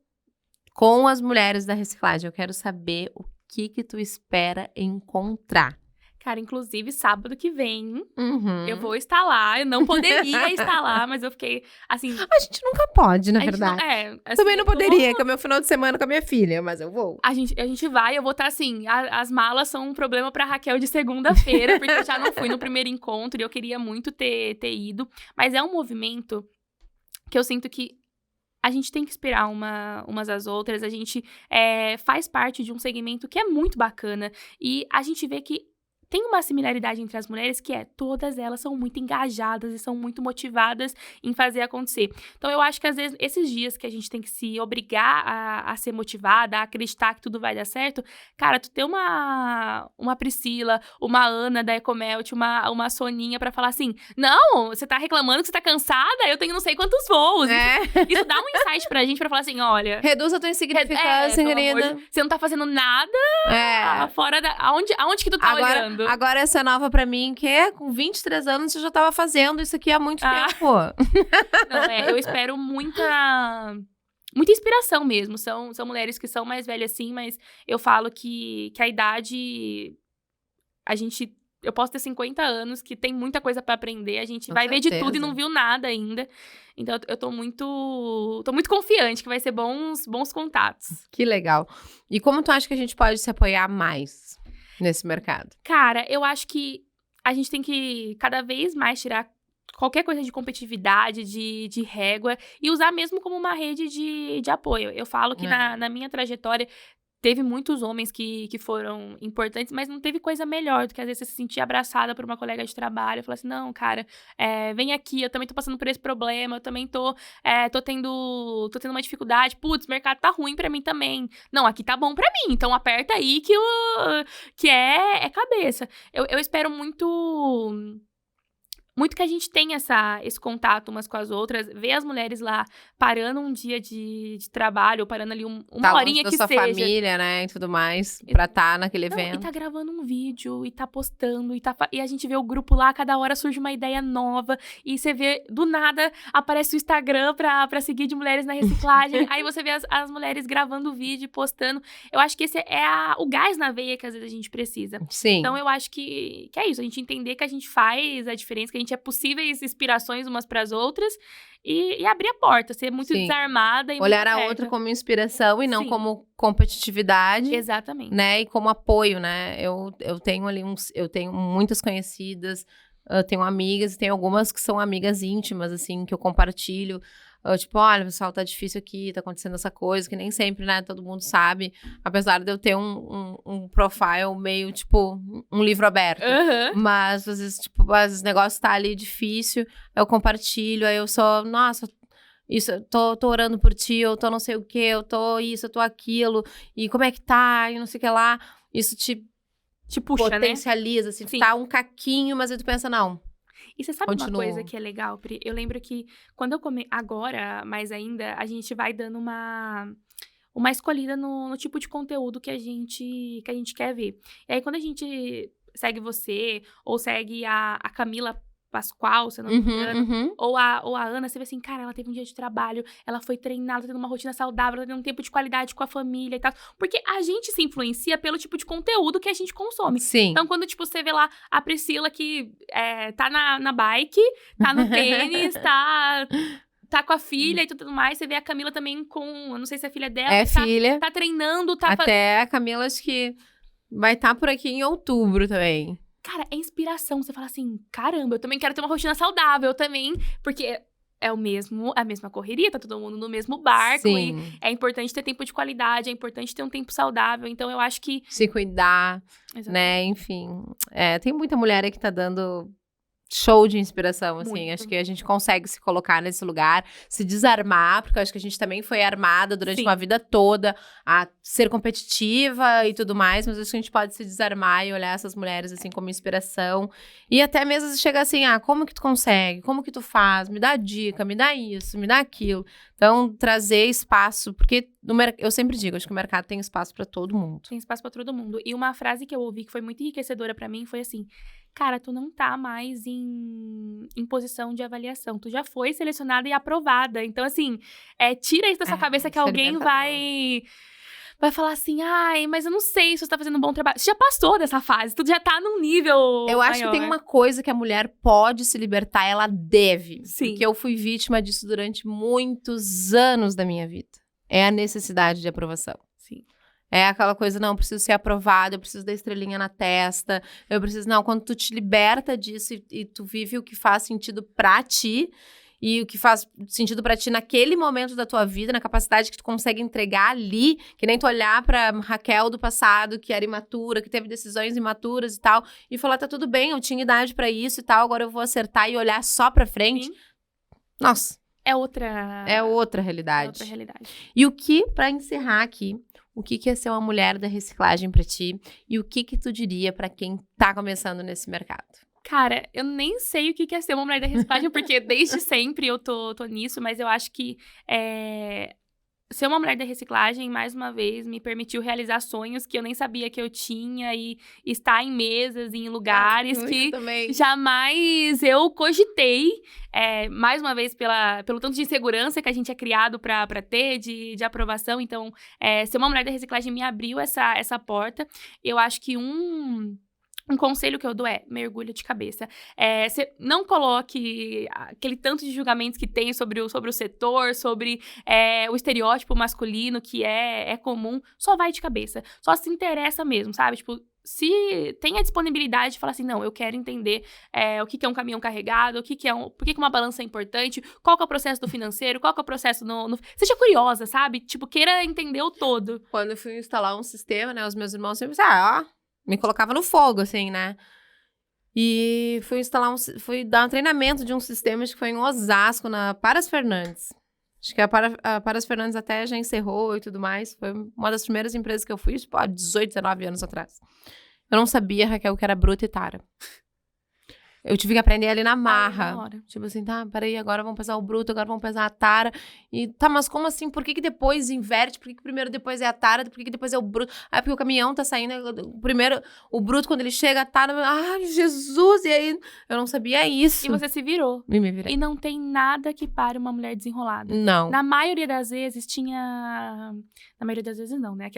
com as mulheres da reciclagem. Eu quero saber o que tu espera encontrar. Cara, inclusive, sábado que vem, eu vou estar lá. Eu não poderia estar lá, mas eu fiquei, assim... A gente nunca pode, na verdade. Assim, também não poderia, que é o meu final de semana com a minha filha, mas eu vou. A gente vai, eu vou estar assim, as malas são um problema pra Raquel de segunda-feira, porque eu já não fui no primeiro encontro e eu queria muito ter ido. Mas é um movimento que eu sinto que a gente tem que inspirar umas às outras, a gente faz parte de um segmento que é muito bacana. E a gente vê que tem uma similaridade entre as mulheres, que todas elas são muito engajadas e são muito motivadas em fazer acontecer. Então, eu acho que, às vezes, esses dias que a gente tem que se obrigar a ser motivada, a acreditar que tudo vai dar certo, cara, tu ter uma Priscila, uma Ana da Ecomelt, uma Soninha pra falar assim, não, você tá reclamando que você tá cansada? Eu tenho não sei quantos voos. Isso dá um insight pra gente pra falar assim, olha... Reduz a tua insignificância, querida. Você não tá fazendo nada fora da... Aonde que tu tá olhando? Agora essa é nova pra mim, que com 23 anos você já tava fazendo isso aqui há muito tempo. Não, eu espero muita inspiração mesmo. São mulheres que são mais velhas, sim, mas eu falo que a idade... Eu posso ter 50 anos, que tem muita coisa pra aprender. A gente vai ver de tudo e não viu nada ainda. Então, eu tô muito confiante que vai ser bons contatos. Que legal. E como tu acha que a gente pode se apoiar mais nesse mercado? Cara, eu acho que a gente tem que cada vez mais tirar qualquer coisa de competitividade, de régua, e usar mesmo como uma rede de apoio. Eu falo que na minha trajetória teve muitos homens que foram importantes, mas não teve coisa melhor do que às vezes você se sentir abraçada por uma colega de trabalho. Falar assim, não, cara, vem aqui, eu também tô passando por esse problema, eu também tô tendo uma dificuldade. Putz, o mercado tá ruim pra mim também. Não, aqui tá bom pra mim, então aperta aí que é cabeça. Eu espero muito que a gente tenha esse contato umas com as outras, ver as mulheres lá parando um dia de trabalho, ou parando ali uma horinha que seja. Da sua família, né, e tudo mais, pra estar naquele evento. E tá gravando um vídeo, e tá postando, e a gente vê o grupo lá, cada hora surge uma ideia nova, e você vê, do nada, aparece o Instagram pra seguir de mulheres na reciclagem, aí você vê as mulheres gravando o vídeo, postando. Eu acho que esse é o gás na veia que às vezes a gente precisa. Sim. Então eu acho que é isso, a gente entender que a gente faz a diferença, que a gente é possíveis inspirações umas pras outras e abrir a porta, ser muito desarmada e olhar muito a outra como inspiração e não como competitividade. Exatamente. Né? E como apoio, né? Eu tenho ali eu tenho muitas conhecidas, eu tenho amigas, e tenho algumas que são amigas íntimas, assim, que eu compartilho. Tipo, olha, pessoal, tá difícil aqui, tá acontecendo essa coisa, que nem sempre, né, todo mundo sabe. Apesar de eu ter um profile meio, tipo, um livro aberto. Mas, às vezes, tipo, o negócio tá ali difícil, eu compartilho, aí eu sou, nossa, isso, eu tô orando por ti, eu tô não sei o quê, eu tô isso, eu tô aquilo, e como é que tá, e não sei o que lá. Isso te puxa, potencializa, né? Assim, tá um caquinho, mas aí tu pensa, não. E você sabe uma coisa que é legal, Pri? Eu lembro que quando eu agora, mais ainda, a gente vai dando uma escolhida no tipo de conteúdo que a gente quer ver. E aí, quando a gente segue você, ou segue a Camila Pascoal, se eu não me engano, ou a Ana, você vê assim, cara, ela teve um dia de trabalho, ela foi treinar, ela tá tendo uma rotina saudável, ela tá tendo um tempo de qualidade com a família e tal. Porque a gente se influencia pelo tipo de conteúdo que a gente consome. Sim. Então, quando, tipo, você vê lá a Priscila que tá na bike, tá no tênis, tá com a filha e tudo mais, você vê a Camila também eu não sei se é filha dela. Filha. Tá treinando, Até a Camila, acho que vai estar por aqui em outubro também. Cara, é inspiração. Você fala assim, caramba, eu também quero ter uma rotina saudável também, porque é a mesma correria, tá todo mundo no mesmo barco. Sim. E é importante ter tempo de qualidade, é importante ter um tempo saudável. Então, eu acho que... Se cuidar, Exatamente. né? Enfim, tem muita mulher aí que tá dando show de inspiração, assim. Muito. Acho que a gente consegue se colocar nesse lugar, se desarmar, porque eu acho que a gente também foi armada durante Sim. uma vida toda a ser competitiva e tudo mais, mas acho que a gente pode se desarmar e olhar essas mulheres, assim, como inspiração. E até mesmo chegar assim, como que tu consegue? Como que tu faz? Me dá dica, me dá isso, me dá aquilo. Então, trazer espaço, porque eu sempre digo, acho que o mercado tem espaço pra todo mundo. Tem espaço pra todo mundo. E uma frase que eu ouvi que foi muito enriquecedora pra mim foi assim: cara, tu não tá mais em posição de avaliação. Tu já foi selecionada e aprovada. Então, assim, tira isso da sua cabeça que isso é alguém libertador. vai falar assim, ai, mas eu não sei se você tá fazendo um bom trabalho. Você já passou dessa fase, tu já tá num nível Eu acho que tem uma coisa que a mulher pode se libertar, ela deve. Sim. Porque eu fui vítima disso durante muitos anos da minha vida. É a necessidade de aprovação. Sim. É aquela coisa, não, eu preciso ser aprovada, eu preciso da estrelinha na testa, eu preciso... Não, quando tu te liberta disso e tu vive o que faz sentido pra ti, e o que faz sentido pra ti naquele momento da tua vida, na capacidade que tu consegue entregar ali, que nem tu olhar pra Raquel do passado, que era imatura, que teve decisões imaturas e tal, e falar, tá tudo bem, eu tinha idade pra isso e tal, agora eu vou acertar e olhar só pra frente. Sim. Nossa. É outra realidade. É outra realidade. E o que, pra encerrar aqui, o que é ser uma mulher da reciclagem pra ti? E o que tu diria pra quem tá começando nesse mercado? Cara, eu nem sei o que é ser uma mulher da reciclagem, porque desde sempre eu tô nisso, mas eu acho que ser uma mulher da reciclagem, mais uma vez, me permitiu realizar sonhos que eu nem sabia que eu tinha e estar em mesas, em lugares que jamais eu cogitei. Mais uma vez, pelo tanto de insegurança que a gente é criado pra ter, de aprovação. Então, ser uma mulher da reciclagem me abriu essa porta. Eu acho que um conselho que eu dou mergulha de cabeça. Você não coloque aquele tanto de julgamentos que tem sobre o setor, sobre o estereótipo masculino que é comum. Só vai de cabeça. Só se interessa mesmo, sabe? Tipo, se tem a disponibilidade de falar assim, não, eu quero entender o que é um caminhão carregado, por que uma balança é importante, qual que é o processo do financeiro, qual que é o processo Seja curiosa, sabe? Tipo, queira entender o todo. Quando eu fui instalar um sistema, né, os meus irmãos sempre me colocava no fogo, assim, né? E fui dar um treinamento de um sistema, acho que foi em Osasco, na Paras Fernandes. Acho que a Paras Fernandes até já encerrou e tudo mais. Foi uma das primeiras empresas que eu fui, tipo, há 18, 19 anos atrás. Eu não sabia, Raquel, que era bruta e tara. Eu tive que aprender ali na marra. Tipo assim, tá, peraí, agora vamos pesar o bruto, agora vamos pesar a tara. E tá, mas como assim? Por que depois inverte? Por que primeiro depois é a tara? Por que depois é o bruto? Porque o caminhão tá saindo, primeiro o bruto, quando ele chega, a tara... Ai, Jesus! E aí, eu não sabia isso. E você se virou. E me virei. E não tem nada que pare uma mulher desenrolada. Não. Na maioria das vezes Na maioria das vezes não, né?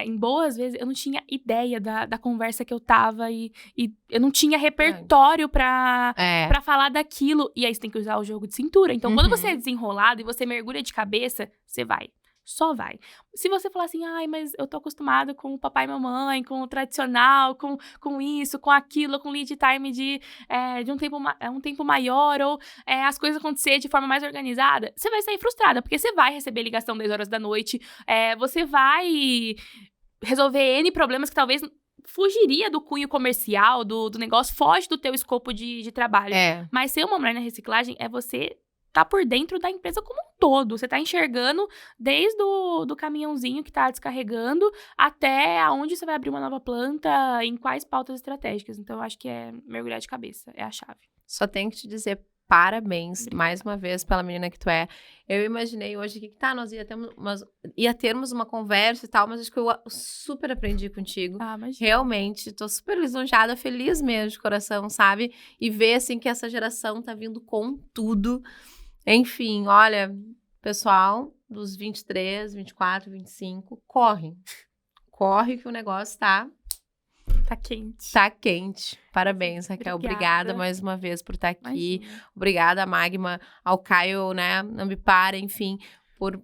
Em boas vezes eu não tinha ideia da conversa que eu tava e eu não tinha repertório pra falar daquilo. E aí você tem que usar o jogo de cintura. Então, quando você é desenrolado e você mergulha de cabeça, você vai. Só vai. Se você falar assim, ai, mas eu tô acostumado com o papai e mamãe, com o tradicional, com isso, com aquilo, com lead time de um tempo maior, ou as coisas acontecer de forma mais organizada, você vai sair frustrada, porque você vai receber ligação 10 horas da noite, você vai resolver N problemas que talvez fugiria do cunho comercial, do negócio, foge do teu escopo de trabalho. Mas ser uma mulher na reciclagem é você tá por dentro da empresa como um todo. Você tá enxergando desde do caminhãozinho que tá descarregando até aonde você vai abrir uma nova planta, em quais pautas estratégicas. Então, eu acho que mergulhar de cabeça é a chave. Só tenho que te dizer parabéns, mais uma vez, pela menina que tu é. Eu imaginei hoje que nós ia termos uma conversa e tal, mas acho que eu super aprendi contigo. Realmente, tô super lisonjeada, feliz mesmo de coração, sabe? E ver, assim, que essa geração tá vindo com tudo. Enfim, olha, pessoal dos 23, 24, 25, corre. Corre que o negócio tá quente. Tá quente. Parabéns, Raquel. Obrigada mais uma vez por estar aqui. Imagina. Obrigada, Magma, ao Caio, né, Ambipar, enfim, por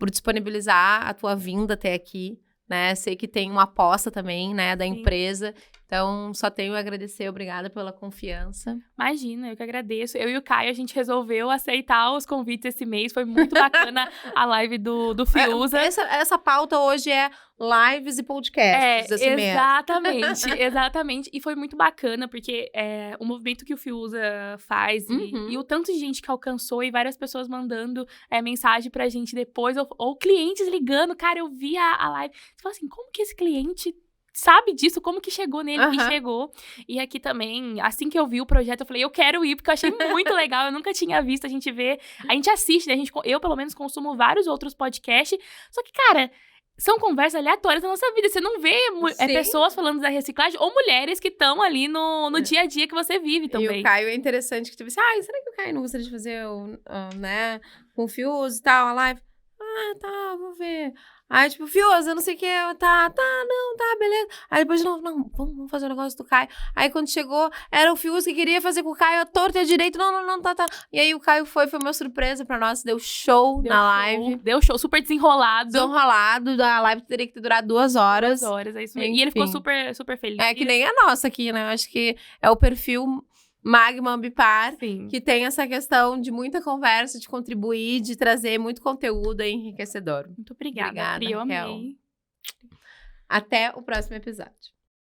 disponibilizar a tua vinda até aqui, né? Sei que tem uma aposta também, né, da empresa. Então, só tenho a agradecer, obrigada pela confiança. Imagina, eu que agradeço. Eu e o Caio, a gente resolveu aceitar os convites esse mês. Foi muito bacana a live do Fiuza. Essa pauta hoje é lives e podcasts esse mês. Exatamente, exatamente. E foi muito bacana, porque o movimento que o Fiuza faz e o tanto de gente que alcançou e várias pessoas mandando mensagem pra gente depois, ou clientes ligando. Cara, eu vi a live. Você fala assim, como que esse cliente sabe disso? Como que chegou nele? E chegou. E aqui também, assim que eu vi o projeto, eu falei, eu quero ir, porque eu achei muito legal. Eu nunca tinha visto, a gente assiste, né? Eu, pelo menos, consumo vários outros podcasts. Só que, cara, são conversas aleatórias da nossa vida. Você não vê pessoas falando da reciclagem ou mulheres que estão ali no dia a dia que você vive também. E o Caio é interessante que tu pensa, será que o Caio não gostaria de fazer com o Fiuza e tal, a live? Tá, vou ver. Aí, tipo, Fiuza, eu não sei o que, tá, beleza. Aí depois de novo, não, vamos fazer o negócio do Caio. Aí quando chegou, era o Fiuza que queria fazer com o Caio a torta e a direito, não, tá. E aí o Caio foi uma surpresa pra nós, deu show na live. Deu show, super desenrolado. A live teria que ter durado 2 horas. 2 horas, é isso mesmo. E ele ficou super, super feliz. É que nem a nossa aqui, né? Eu acho que é o perfil Magma Ambipar, que tem essa questão de muita conversa, de contribuir, de trazer muito conteúdo enriquecedor. Muito obrigada, Pri, eu amei. Até o próximo episódio.